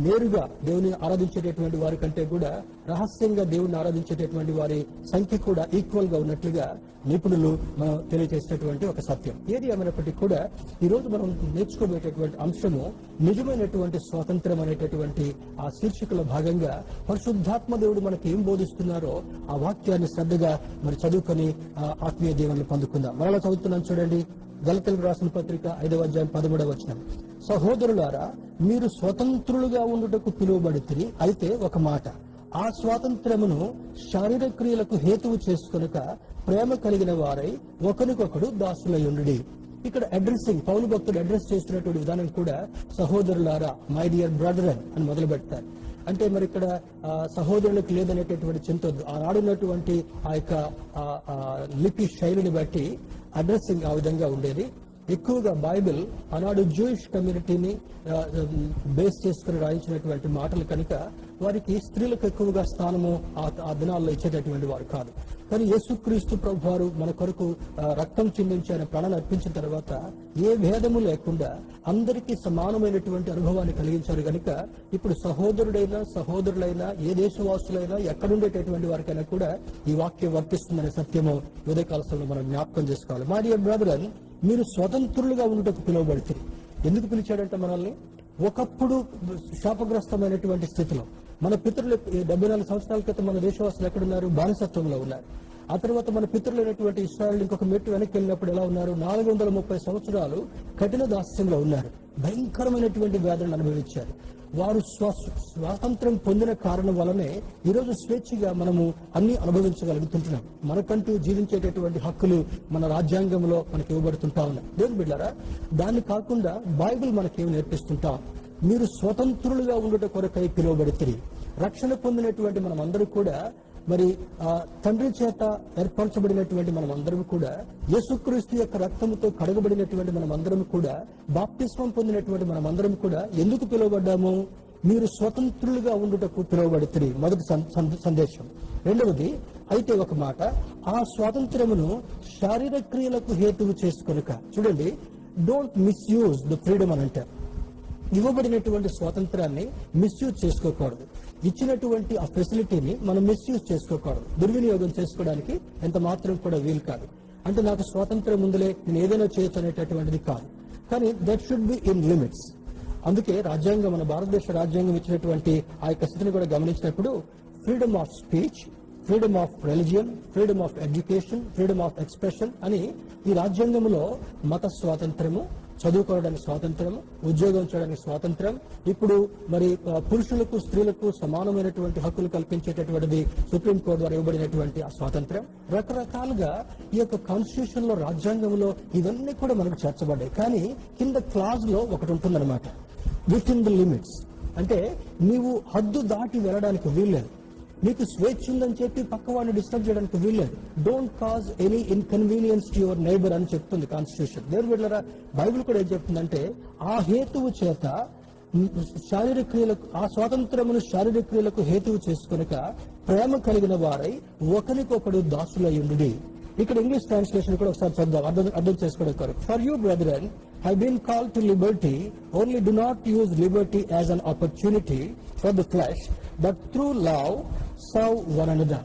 నేరుగా దేవుని ఆరాధించేటటువంటి వారి కంటే కూడా రహస్యంగా దేవుని ఆరాధించేటటువంటి వారి సంఖ్య కూడా ఈక్వల్ గా ఉన్నట్లుగా నిపుణులు మనం తెలియజేసినటువంటి ఒక సత్యం. ఏది ఏమైనప్పటికీ కూడా ఈ రోజు మనం నేర్చుకోబోయేటటువంటి అంశము నిజమైనటువంటి స్వాతంత్రం అనేటటువంటి ఆ శీర్షికలో భాగంగా పరిశుద్ధాత్మ దేవుడు మనకి ఏం బోధిస్తున్నారో ఆ వాక్యాన్ని శ్రద్ధగా మరి చదువుకొని ఆత్మీయ దీవెనలు పొందుకుందాం. మరలా చదువుతున్నాం చూడండి. గలతీయులకు రాసిన పత్రిక 5వ అధ్యాయం 13వ వచనం. సహోదరులారా, మీరు స్వతంత్రులుగా ఉండుటకు పిలువబడితిరి. అయితే ఒక మాట, ఆ స్వాతంత్రమును శారీరక క్రియలకు హేతువు చేసుకొనక ప్రేమ కలిగిన వారై ఒకరికొకడు దాసులయుండుడి. ఇక్కడ అడ్రస్సింగ్, పౌలు భక్తుడు అడ్రస్ చేస్తున్నటువంటి విధానం కూడా సహోదరులారా, మై డియర్ బ్రదరన్ అని మొదలు పెడతారు. అంటే మరి ఇక్కడ సహోదరులకు లేదనేటటువంటి చింతొద్దు. ఆనాడున్నటువంటి ఆ యొక్క లిపి శైలిని బట్టి అడ్రస్సింగ్ ఆ విధంగా ఉండేది. ఎక్కువగా బైబిల్ ఆనాడు జూయిష్ కమ్యూనిటీని బేస్ చేసుకుని రాయించినటువంటి మాటలు కనుక వారికి స్త్రీలకు ఎక్కువగా స్థానము ఆ దినాల్లో ఇచ్చేటటువంటి వారు కాదు. కానీ యేసుక్రీస్తు ప్రభు వారు మన కొరకు రక్తం చిందించి ఆయన ప్రాణాలు అర్పించిన తర్వాత ఏ భేదము లేకుండా అందరికీ సమానమైనటువంటి అనుభవాన్ని కలిగించారు కనుక ఇప్పుడు సహోదరులైనా ఏ దేశవాసులైనా ఎక్కడుండేటటువంటి వారికైనా కూడా ఈ వాక్యం వర్తిస్తుందనే సత్యము ఉదయకాల సమయంలో మనం జ్ఞాపకం చేసుకోవాలి. మై డియర్ బ్రదరన్, మీరు స్వతంత్రులుగా ఉండటకు పిలువబడితే. ఎందుకు పిలిచాడంటే మనల్ని? ఒకప్పుడు శాపగ్రస్తమైనటువంటి స్థితిలో మన పితరులు 74 సంవత్సరాల క్రితం మన దేశవాసులు ఎక్కడున్నారు? బానిసత్వంలో ఉన్నారు. ఆ తర్వాత మన పితరులైనటువంటి ఇశ్రాయేలు ఇంకొక మెట్టు వెనక్కి వెళ్ళినప్పుడు ఎలా ఉన్నారు? 430 సంవత్సరాలు కఠిన దాస్యంలో ఉన్నారు. భయంకరమైనటువంటి వ్యాధులను అనుభవించారు. వారు స్వాతంత్రం పొందిన కారణం వలనే ఈరోజు స్వేచ్ఛగా మనము అన్ని అనుభవించగలుగుతుంటున్నాం. మనకంటూ జీవించేటటువంటి హక్కులు మన రాజ్యాంగంలో మనకి ఇవ్వబడుతుంటా ఉన్నాయి. దేవుని బిడ్డలారా, దాన్ని కాకుండా బైబిల్ మనకేమి నేర్పిస్తుంటాం? మీరు స్వతంత్రులుగా ఉండుట కొరకై పిలువబడితిరి. రక్షణ పొందినటువంటి మనం అందరూ కూడా మరి తండ్రి చేత ఏర్పరచబడినటువంటి మనం అందరం కూడా, యేసుక్రీస్తు యొక్క రక్తముతో కడగబడినటువంటి మనం అందరం కూడా, బాప్తిస్మం పొందినటువంటి మనం అందరం కూడా ఎందుకు పిలువబడ్డాము? మీరు స్వతంత్రులుగా ఉండుటకు పిలువబడితిరి. మొదటి సందేశం. రెండవది, అయితే ఒక మాట, ఆ స్వాతంత్రమును శారీరక క్రియలకు హేతువు చేసుకొనక. చూడండి, డోంట్ మిస్యూజ్ ద ఫ్రీడమ్ అని అంటారు. ఇవ్వబడినటువంటి స్వాతంత్రాన్ని మిస్యూజ్ చేసుకోకూడదు. ఇచ్చినటువంటి ఆ ఫెసిలిటీని మనం మిస్యూజ్ చేసుకోకూడదు. దుర్వినియోగం చేసుకోవడానికి ఎంత మాత్రం కూడా వీలు కాదు. అంటే నాకు స్వాతంత్రం ఉందిలే, నేను ఏదైనా చేయొచ్చు అనేటటువంటిది కాదు. కానీ that should be in limits. అందుకే రాజ్యాంగం, మన భారతదేశ రాజ్యాంగం ఇచ్చినటువంటి ఆ యొక్క స్థితిని కూడా గమనించినప్పుడు freedom of speech, freedom of religion, freedom of education, freedom of expression అని ఈ రాజ్యాంగంలో మత స్వాతంత్రము, చదువుకోవడానికి స్వాతంత్రం, ఉద్యోగం చేయడానికి స్వాతంత్రం, ఇప్పుడు మరి పురుషులకు స్త్రీలకు సమానమైనటువంటి హక్కులు కల్పించేటటువంటిది సుప్రీంకోర్టు ద్వారా ఇవ్వబడినటువంటి ఆ స్వాతంత్రం. రకరకాలుగా ఈ యొక్క కాన్స్టిట్యూషన్ లో, రాజ్యాంగంలో ఇవన్నీ కూడా మనకు చేర్చబడ్డాయి. కానీ కింద క్లాజ్ లో ఒకటి ఉంటుందన్నమాట, విత్ ఇన్ ద లిమిట్స్. అంటే నీవు హద్దు దాటి వెళ్ళడానికి వీల్లేదు. నీకు స్వేచ్ఛ ఉందని చెప్పి పక్కవాడిని డిస్టర్బ్ చేయడానికి వీల్లేదు. Don't cause any inconvenience to your neighbour అని చెప్తుంది కాన్స్టిట్యూషన్. దేవుని బిడ్డలారా, బైబిల్ కూడా ఏం చెప్తుందంటే ఆ హేతువు చేత శారీరక క్రియలకు, ఆ స్వాతంత్రమును శారీరక క్రియలకు హేతువు చేసుకొనక ప్రేమ కలిగిన వారై ఒకరికొకడు దాసులయుండుడి. ఇక్కడ ఇంగ్లీష్ ట్రాన్స్లేషన్ కూడా ఒకసారి చదువు అర్థం చేసుకోవడం కొరకు. For you brethren have been called to liberty, only do not use liberty as an opportunity for the flesh, but through love serve one another.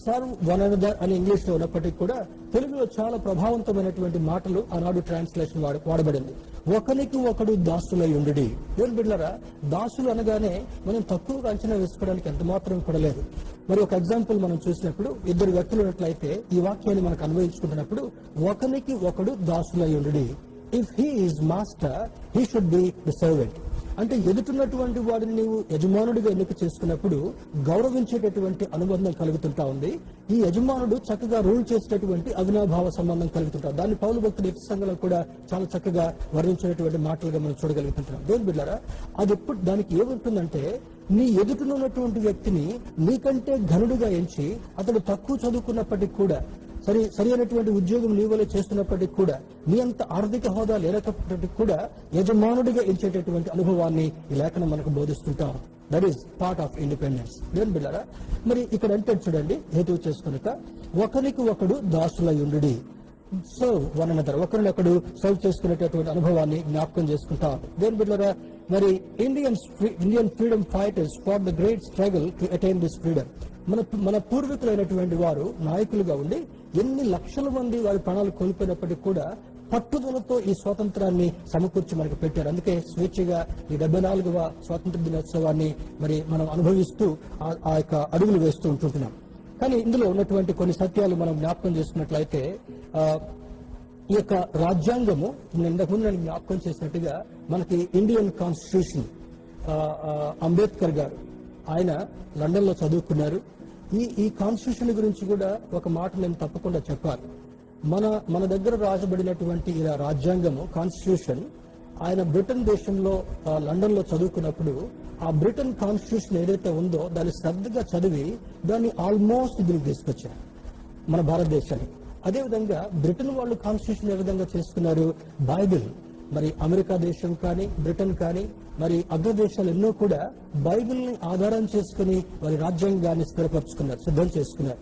Serve one another అని ఇంగ్లీష్ లో ఉన్నప్పటికీ కూడా తెలుగులో చాలా ప్రభావవంతమైనటువంటి మాటలు ఆనాడు ట్రాన్స్లేషన్ వాడబడింది. ఒకరికి ఒకడు దాసులై ఉండుడి. దేవుని బిడ్డలారా, దాసులు అనగానే మనం తక్కువగా అంచనా వేసుకోవడానికి ఎంత మాత్రం కూడా లేదు. మరి ఒక ఎగ్జాంపుల్ మనం చూసినప్పుడు, ఇద్దరు వ్యక్తులు ఉన్నట్లయితే ఈ వాక్యాన్ని మనకు అన్వయించుకుంటున్నప్పుడు ఒకరికి ఒకడు దాసులై ఉండుడి. If he is master, he should be the servant. అంటే ఎదుటిన్నటువంటి వాడిని నీవు యజమానుడిగా ఎన్నిక చేసుకున్నప్పుడు గౌరవించేటటువంటి అనుబంధం కలుగుతుంటా ఉంది. ఈ యజమానుడు చక్కగా రూల్ చేసేటటువంటి అవినాభావ సంబంధం కలుగుతుంటాం. దాన్ని పౌలు భక్తుడు ఎఫెసు సంఘంలో కూడా చాలా చక్కగా వర్ణించినటువంటి మాటలుగా మనం చూడగలుగుతుంటాం. దేవుని బిడ్డలారా, అది ఎప్పుడు దానికి ఏముంటుందంటే, నీ ఎదుటినున్నటువంటి వ్యక్తిని నీకంటే ఘనుడిగా ఎంచి, అతడు తక్కువ చదువుకున్నప్పటికీ కూడా, సరి అయినటువంటి ఉద్యోగం నీ వల్ల చేస్తున్నప్పటికీ కూడా, నీ అంత ఆర్థిక హోదా లేనప్పటికీ కూడా యజమానుడిగా ఎంచేటటువంటి అనుభవాన్ని ఈ లేఖనం మనకు బోధిస్తుంటాం. That is part of independence. దేవుని బిడ్డలారా, మరి ఇక్కడ అంటే చూడండి, హేతువు చేసుకునక ఒకరికి ఒకడు దాసులయుండుడి. సర్వ్ వన్ అనదర్, ఒకరినొకడు సర్వ్ చేసుకునేటటువంటి అనుభవాన్ని జ్ఞాపకం చేసుకుంటాం. దేవుని బిడ్డలారా, మరి Indian freedom fighters for the great struggle to attain this freedom. మన పూర్వీకులైనటువంటి వారు నాయకులుగా ఉండి ఎన్ని లక్షల మంది వారి ప్రాణాలు కోల్పోయినప్పటికీ కూడా పట్టుదలతో ఈ స్వాతంత్రాన్ని సమకూర్చి మనకు పెట్టారు. అందుకే స్వేచ్ఛగా ఈ 74వ స్వాతంత్ర దినోత్సవాన్ని మరి మనం అనుభవిస్తూ ఆ యొక్క అడుగులు వేస్తూ ఉంటుంటున్నాం. కానీ ఇందులో ఉన్నటువంటి కొన్ని సత్యాలు మనం జ్ఞాపకం చేసుకున్నట్లయితే ఈ యొక్క రాజ్యాంగము ఇంతకుముందు నేను జ్ఞాపకం చేసినట్టుగా మనకి ఇండియన్ కాన్స్టిట్యూషన్ అంబేద్కర్ గారు ఆయన లండన్ లో చదువుకున్నారు. ఈ కాన్స్టిట్యూషన్ గురించి కూడా ఒక మాట నేను తప్పకుండా చెప్పాలి. మన దగ్గర రాజబడినటువంటి ఈ రాజ్యాంగము కాన్స్టిట్యూషన్ ఆయన బ్రిటన్ దేశంలో లండన్ లో చదువుకున్నప్పుడు ఆ బ్రిటన్ కాన్స్టిట్యూషన్ ఏదైతే ఉందో దాన్ని శ్రద్ధగా చదివి దాన్ని ఆల్మోస్ట్ దీనికి తీసుకొచ్చారు మన భారతదేశానికి. అదేవిధంగా బ్రిటన్ వాళ్ళు కాన్స్టిట్యూషన్ ఏ విధంగా చేసుకున్నారు, బైబిల్ మరి అమెరికా దేశం కానీ బ్రిటన్ కానీ మరి అగ్రదేశాలు ఎన్నో కూడా బైబిల్ ని ఆధారం చేసుకుని వారి రాజ్యాంగాన్ని స్థిరపరచుకున్నారు, సిద్ధం చేసుకున్నారు.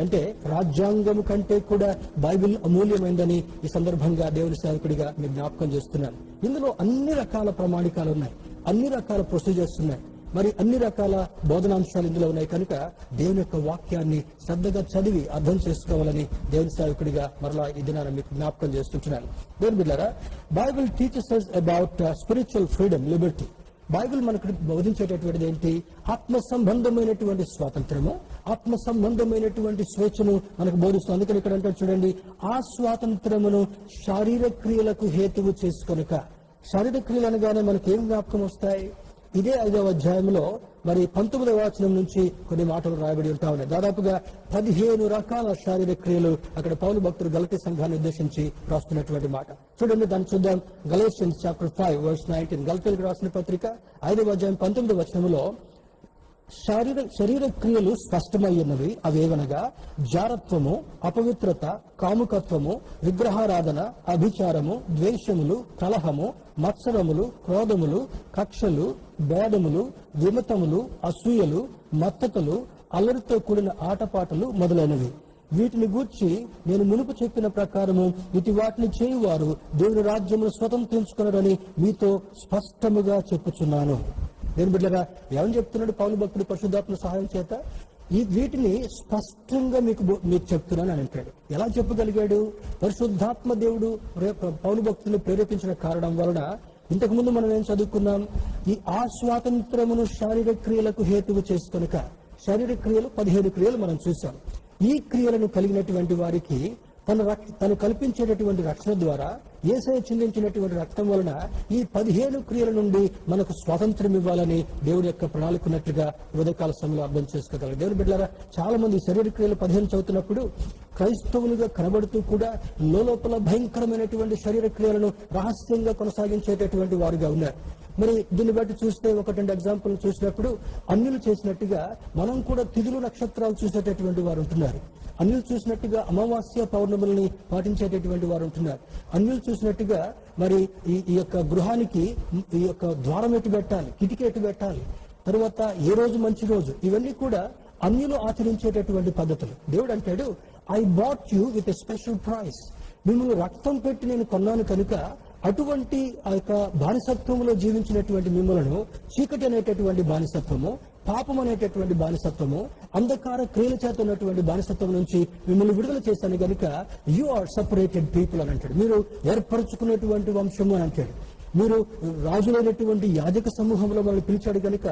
అంటే రాజ్యాంగం కంటే కూడా బైబిల్ అమూల్యమైందని ఈ సందర్భంగా దేవుని సేవకుడిగా మీరు జ్ఞాపకం చేస్తున్నాను. ఇందులో అన్ని రకాల ప్రమాణికాలు ఉన్నాయి, అన్ని రకాల ప్రొసీజర్స్ ఉన్నాయి, మరి అన్ని రకాల బోధనాంశాలు ఇందులో ఉన్నాయి. కనుక దేవుని యొక్క వాక్యాన్ని శ్రద్ధగా చదివి అర్థం చేసుకోవాలని దేవుని సేవకుడిగా మరలా ఈ దినాన్ని మీకు జ్ఞాపకం చేస్తుంటున్నాను. దేవుని బిడ్డలారా, Bible teachers us about spiritual freedom, Liberty. Bible మనకు బోధించేటటువంటిది ఏంటి? ఆత్మ సంబంధమైనటువంటి స్వాతంత్రము, ఆత్మ సంబంధమైనటువంటి స్వేచ్ఛను మనకు బోధిస్తుంది. అందుకని ఇక్కడ అంటే చూడండి, ఆ స్వాతంత్రమును శారీరక క్రియలకు హేతువు చేసుకొనక. శారీరక క్రియలు అనగానే మనకి ఏం జ్ఞాపకం వస్తాయి? ఇదే 5వ అధ్యాయంలో మరి 19వ వచనం నుంచి కొన్ని మాటలు రాయబడి ఉంటా ఉన్నాయి. దాదాపుగా 15 రకాల శారీరక క్రియలు అక్కడ పౌలు భక్తుడు గలతీ సంఘాన్ని ఉద్దేశించి రాస్తున్నటువంటి మాట. చూడండి, దాన్ని చూద్దాం. గలేషియన్స్ చాప్టర్ 5 verse 19, గలతీలకు రాసిన పత్రిక 5వ అధ్యాయం 19వ వచనంలో శరీర క్రియలు స్పష్టమయ్యున్నవి. అవేవనగా జారత్వము, అపవిత్రత, కాముకత్వము, విగ్రహారాధన, అభిచారము, ద్వేషములు, కలహము, మత్సరములు, క్రోధములు, కక్షలు, భేదములు, విమతములు, అసూయలు, మత్తతలు, అల్లరితో కూడిన ఆటపాటలు మొదలైనవి. వీటిని గూర్చి నేను మునుపు చెప్పిన ప్రకారము ఇటు వాటిని చేయువారు దేవుని రాజ్యమును స్వతంత్రించుకున్నారని మీతో స్పష్టముగా చెప్పుచున్నాను. దేవుని బిడ్డలారా, ఏమని చెప్తున్నాడు పౌలు భక్తుడు పరిశుద్ధాత్మ సహాయం చేత? వీటిని స్పష్టంగా మీకు చెప్తున్నాను అని అంటాడు. ఎలా చెప్పగలిగాడు? పరిశుద్ధాత్మ దేవుడు పౌలు భక్తులు ప్రేరేపించిన కారణం వలన. ఇంతకు ముందు మనం ఏం చదువుకున్నాం? ఆ స్వాతంత్రమును శారీరక క్రియలకు హేతువు చేసుకొనక. శారీరక క్రియలు 15 క్రియలు మనం చూసాం. ఈ క్రియలను కలిగినటువంటి వారికి తను కల్పించేటటువంటి రక్షణ ద్వారా యేసయ్య చిందించినటువంటి రక్తం వలన ఈ 15 క్రియల నుండి మనకు స్వాతంత్రం ఇవ్వాలని దేవుడి యొక్క ప్రణాళికన్నట్లుగా ఉదయకాల సమయంలో అర్థం చేసుకోగలరు. దేవుని బిడ్డలారా, చాలా మంది శరీర క్రియలు 15 చదువుతున్నప్పుడు క్రైస్తవులుగా కనబడుతూ కూడా లోపల భయంకరమైనటువంటి శరీర క్రియలను రహస్యంగా కొనసాగించేటటువంటి వారుగా ఉన్నారు. మరి దీన్ని బట్టి చూస్తే 1-2 ఎగ్జాంపుల్ చూసినప్పుడు అన్యులు చేసినట్టుగా మనం కూడా తిథులు నక్షత్రాలు చూసేటటువంటి వారు ఉంటున్నారు. అన్యులు చూసినట్టుగా అమావాస్య పౌర్ణములని పాటించేటటువంటి వారు ఉంటున్నారు. అన్యులు చూసినట్టుగా మరి ఈ యొక్క గృహానికి ఈ యొక్క ద్వారం ఎటు పెట్టాలి, కిటికీ ఎటు పెట్టాలి, తరువాత ఏ రోజు మంచి రోజు, ఇవన్నీ కూడా అన్యులు ఆచరించేటటువంటి పద్ధతులు. దేవుడు అంటాడు, I bought you with a special price. మిమ్మల్ని రక్తం పెట్టి నేను కొన్నాను కనుక అటువంటి ఆ యొక్క బానిసత్వంలో జీవించినటువంటి మిమ్మలను చీకటి అనేటటువంటి బానిసత్వము, పాపం అనేటటువంటి బానిసత్వము, అంధకార క్రియల చేత ఉన్నటువంటి బానిసత్వం నుంచి మిమ్మల్ని విడుదల చేశాను కనుక యు ఆర్ సపరేటెడ్ పీపుల్ అని అంటాడు. మీరు ఏర్పరచుకున్నటువంటి వంశము అని అంటాడు. మీరు రాజులైనటువంటి యాజక సమూహంలో మనల్ని పిలిచాడు కనుక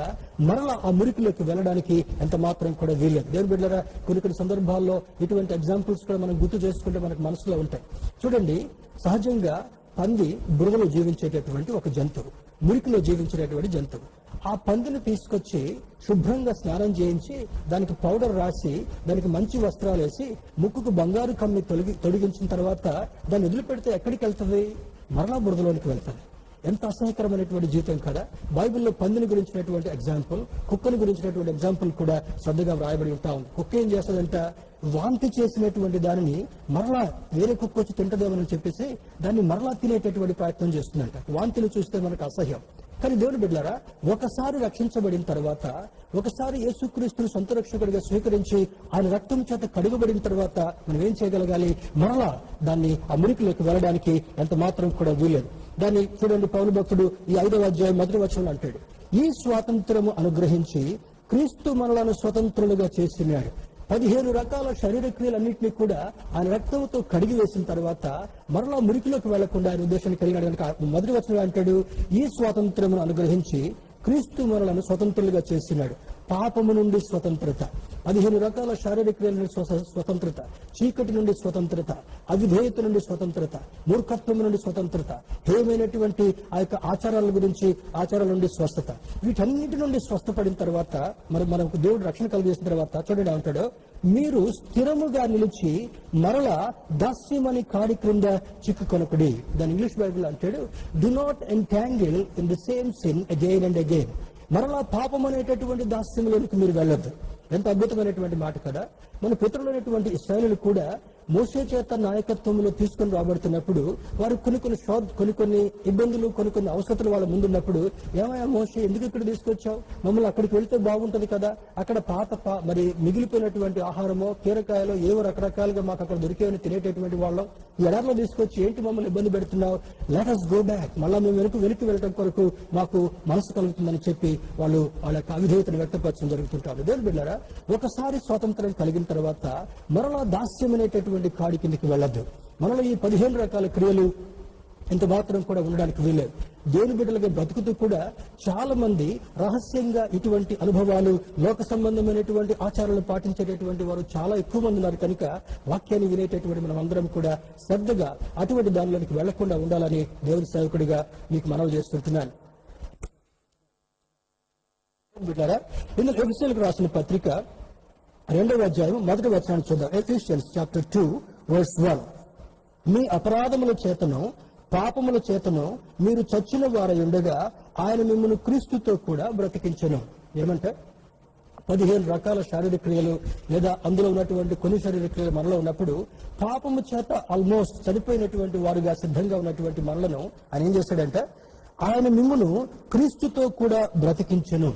మరలా ఆ మురికిలోకి వెళ్ళడానికి ఎంత మాత్రం కూడా వీలేదు. దేవుని బిడ్డలారా, కొన్ని సందర్భాల్లో ఇటువంటి ఎగ్జాంపుల్స్ కూడా మనం గుర్తు చేసుకుంటే మనకు మనసులో ఉంటాయి. చూడండి, సహజంగా పంది బురదలో జీవించేటటువంటి ఒక జంతువు, మురికిలో జీవించేటటువంటి జంతువు. ఆ పందిని తీసుకొచ్చి శుభ్రంగా స్నానం చేయించి దానికి పౌడర్ రాసి దానికి మంచి వస్త్రాలు వేసి ముక్కుకు బంగారు కమ్మి తొలగించిన తర్వాత దాన్ని వదిలిపెడితే ఎక్కడికి వెళ్తుంది? మరలా బురదలోనికి వెళ్తుంది. ఎంత అసహ్యకరమైనటువంటి జీవితం కదా. బైబిల్లో పందిని గురించినటువంటి ఎగ్జాంపుల్, కుక్కని గురించినటువంటి ఎగ్జాంపుల్ కూడా శ్రద్ధగా వ్రాయబడి ఉంటా ఉంది. కుక్క ఏం చేస్తుందంట? వాంతి చేసినటువంటి దానిని మరలా వేరే కుక్క వచ్చి తింటదేమని చెప్పేసి దాన్ని మరలా తినేటటువంటి ప్రయత్నం చేస్తుందంట. వాంతిని చూస్తే మనకు అసహ్యం. కానీ దేవుని బిడ్డలారా, ఒకసారి రక్షించబడిన తర్వాత, ఒకసారి యేసుక్రీస్తును సొంత రక్షకుడిగా స్వీకరించి ఆయన రక్తం చేత కడుగబడిన తర్వాత మనం ఏం చేయగలగాలి? మరలా దాన్ని ఆ మురికిలోకి వెళ్ళడానికి ఎంత మాత్రం కూడా వీలేదు. దాన్ని చూడండి, పౌలు భక్తుడు ఈ 5వ అధ్యాయం 1వ వచనంలో అంటాడు, ఈ స్వాతంత్రము అనుగ్రహించి క్రీస్తు మనలను స్వతంత్రులుగా చేసినాడు. 15 రకాల శరీర క్రియలన్నింటినీ కూడా ఆయన రక్తంతో కడిగి వేసిన తర్వాత మరలా మురికిలోకి వెళ్లకుండా ఆయన ఉద్దేశాన్ని కలిగినాడు కనుక 1వ వచనంలో అంటాడు, ఈ స్వాతంత్రమును అనుగ్రహించి క్రీస్తు మనలను స్వతంత్రులుగా చేసినాడు. పాపము నుండి స్వతంత్రత, 15 రకాల శారీరక క్రియల నుండి స్వతంత్రత, చీకటి నుండి స్వతంత్రత, అవిధేయత నుండి స్వతంత్రత, మూర్ఖత్వం నుండి స్వతంత్రత, హేయమైనటువంటి ఆ యొక్క ఆచారాల నుండి స్వస్థత. వీటన్నిటి నుండి స్వస్థపడిన తర్వాత మనకు దేవుడు రక్షణ కలిగేసిన తర్వాత చూడండి అంటాడు, మీరు స్థిరముగా నిలిచి మరలా దాస్యమని కాడి క్రింద చిక్కుకొనకుడి. దాని ఇంగ్లీష్ బైబిల్ అంటాడు, do not entangle in the same sin again and again. మరలా పాపం అనేటటువంటి దాస్యంలోనికి మీరు వెళ్ళొద్దు. ఎంత అద్భుతమైనటువంటి మాట కదా. మన పితరులైనటువంటి ఇశ్రాయేలులు కూడా మోషే చేత నాయకత్వంలో తీసుకొని రాబడుతున్నప్పుడు వారు కొన్ని ఇబ్బందులు, కొన్ని అవసరతలు వాళ్ళ ముందున్నప్పుడు, ఏమయ్యా మోషే ఎందుకు ఇక్కడ తీసుకొచ్చావు, మమ్మల్ని అక్కడికి వెళ్తే బాగుంటది కదా, అక్కడ మరి మిగిలిపోయినటువంటి ఆహారమో కీరకాయలో ఏవో రకరకాలుగా మాకు అక్కడ దొరికేవని తినేటటువంటి వాళ్ళం, ఈ ఎడారిలో తీసుకొచ్చి ఏంటి మమ్మల్ని ఇబ్బంది పెడుతున్నావు, లెట్ us go back, మళ్ళా మేము వెనక్కి వెళ్ళటం కొరకు మాకు మనసు కలుగుతుందని చెప్పి వాళ్ళ యొక్క అవిధేయతను వ్యక్తపరచడం జరుగుతుంటారు. దేవుని బిడ్డలారా, ఒకసారి స్వాతంత్రం కలిగిన తర్వాత మరలా దాస్యం అనేటటువంటి కాడి కిందకి వెళ్ళద్దు. మనలో ఈ 15 రకాల క్రియలు ఇంత మాత్రం కూడా ఉండడానికి వీలేదు. దేవుని బిడ్డలుగా బ్రతుకుతూ కూడా చాలా మంది రహస్యంగా ఇటువంటి అనుభవాలు, లోక సంబంధమైనటువంటి ఆచారాలు పాటించేటటువంటి వారు చాలా ఎక్కువ మంది ఉన్నారు. కనుక వాక్యాన్ని వినేటటువంటి మనం అందరం కూడా శ్రద్ధగా అటువంటి దానిలోకి వెళ్లకుండా ఉండాలని దేవుని సేవకుడిగా మీకు మనవి చేస్తుంటున్నాను. ఇందులో ఎఫెసీయులకు రాసిన పత్రిక 2వ అధ్యాయం 1వ వచనాన్ని చూద్దాం. Ephesians chapter 2 verse 1. మీ అపరాధముల చేతను పాపముల చేతను మీరు చచ్చిన వారై ఉండగా ఆయన మిమ్మల్ని క్రీస్తుతో కూడా బ్రతికించెను. ఏమంటే 15 రకాల శారీరక క్రియలు లేదా అందులో ఉన్నటువంటి కొన్ని శారీరక క్రియలు మనలో ఉన్నప్పుడు పాపము చేత ఆల్మోస్ట్ చనిపోయినటువంటి వారుగా సిద్ధంగా ఉన్నటువంటి మనలను ఆయన ఏం చేశాడంటే, ఆయన మిమ్మల్ని క్రీస్తుతో కూడా బ్రతికించెను.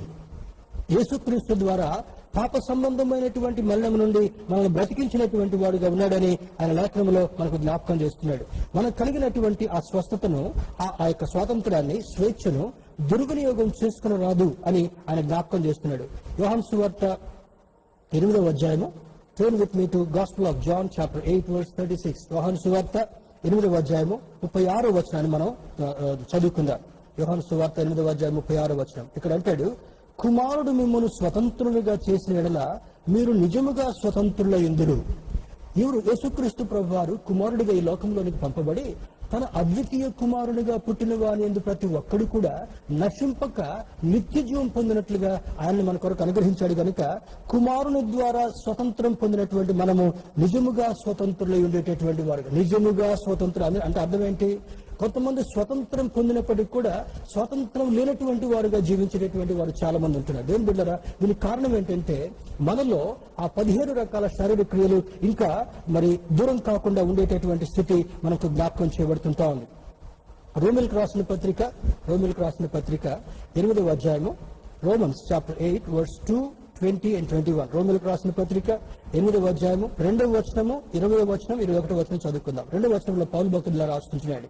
యేసుక్రీస్తు ద్వారా పాప సంబంధమైనటువంటి మరణం నుండి మనల్ని బ్రతికించినటువంటి వాడుగా ఉన్నాడని ఆయన లేఖనంలో మనకు జ్ఞాపకం చేస్తున్నాడు. మనకు కలిగినటువంటి ఆ స్వస్థతను, ఆ యొక్క స్వాతంత్రాన్ని, స్వేచ్ఛను దుర్వినియోగం చేసుకుని రాదు అని ఆయన జ్ఞాపకం చేస్తున్నాడు. యోహాను సువార్త 8వ అధ్యాయము, turn with me to Gospel of John chapter 8 verse 36. యోహాను సువార్త 8వ అధ్యాయము 36వ వచనాన్ని మనం చదువుకుందాం. యోహాను సువార్త 8వ అధ్యాయం 36వ వచనం. ఇక్కడ అంటాడు, కుమారుడు మిమ్మల్ని స్వతంత్రులుగా చేసిన ఎడల మీరు నిజముగా స్వతంత్రులయ్యుందురు. ఎవరు? యేసుక్రీస్తు ప్రభువారు కుమారుడిగా ఈ లోకంలోనికి పంపబడి తన అద్వితీయ కుమారునిగా పుట్టిన వాని యందు ప్రతి ఒక్కడు కూడా నశింపక నిత్య జీవం పొందినట్లుగా ఆయన్ని మన కొరకు అనుగ్రహించాడు. కనుక కుమారుని ద్వారా స్వతంత్రం పొందినటువంటి మనము నిజముగా స్వతంత్రులై ఉండేటటువంటి వారు. నిజముగా స్వతంత్రం అంటే అర్థం ఏంటి? కొంతమంది స్వతంత్రం పొందినప్పటికీ కూడా స్వతంత్రం లేనటువంటి వారుగా జీవించేటటువంటి వారు చాలా మంది ఉంటున్నారు. దేవుని బిడ్డలారా, దీనికి కారణం ఏంటంటే మనలో ఆ 15 రకాల శారీరక క్రియలు ఇంకా దూరం కాకుండా ఉండేటటువంటి స్థితి మనకు జ్ఞాపకం చేయబడుతుంటా ఉంది. రోమిలకు రాసిన పత్రిక 8వ అధ్యాయము, రోమన్స్ చాప్టర్ 8 verse 2, 20 and 21. రోమిలకు రాసిన పత్రిక 8వ అధ్యాయము 2వ వచనము, 20వ వచనం, 21వ వచనం చదువుకుందాం. 2వ వచనంలో పౌలు భక్తుడు రాస్తున్నాడు,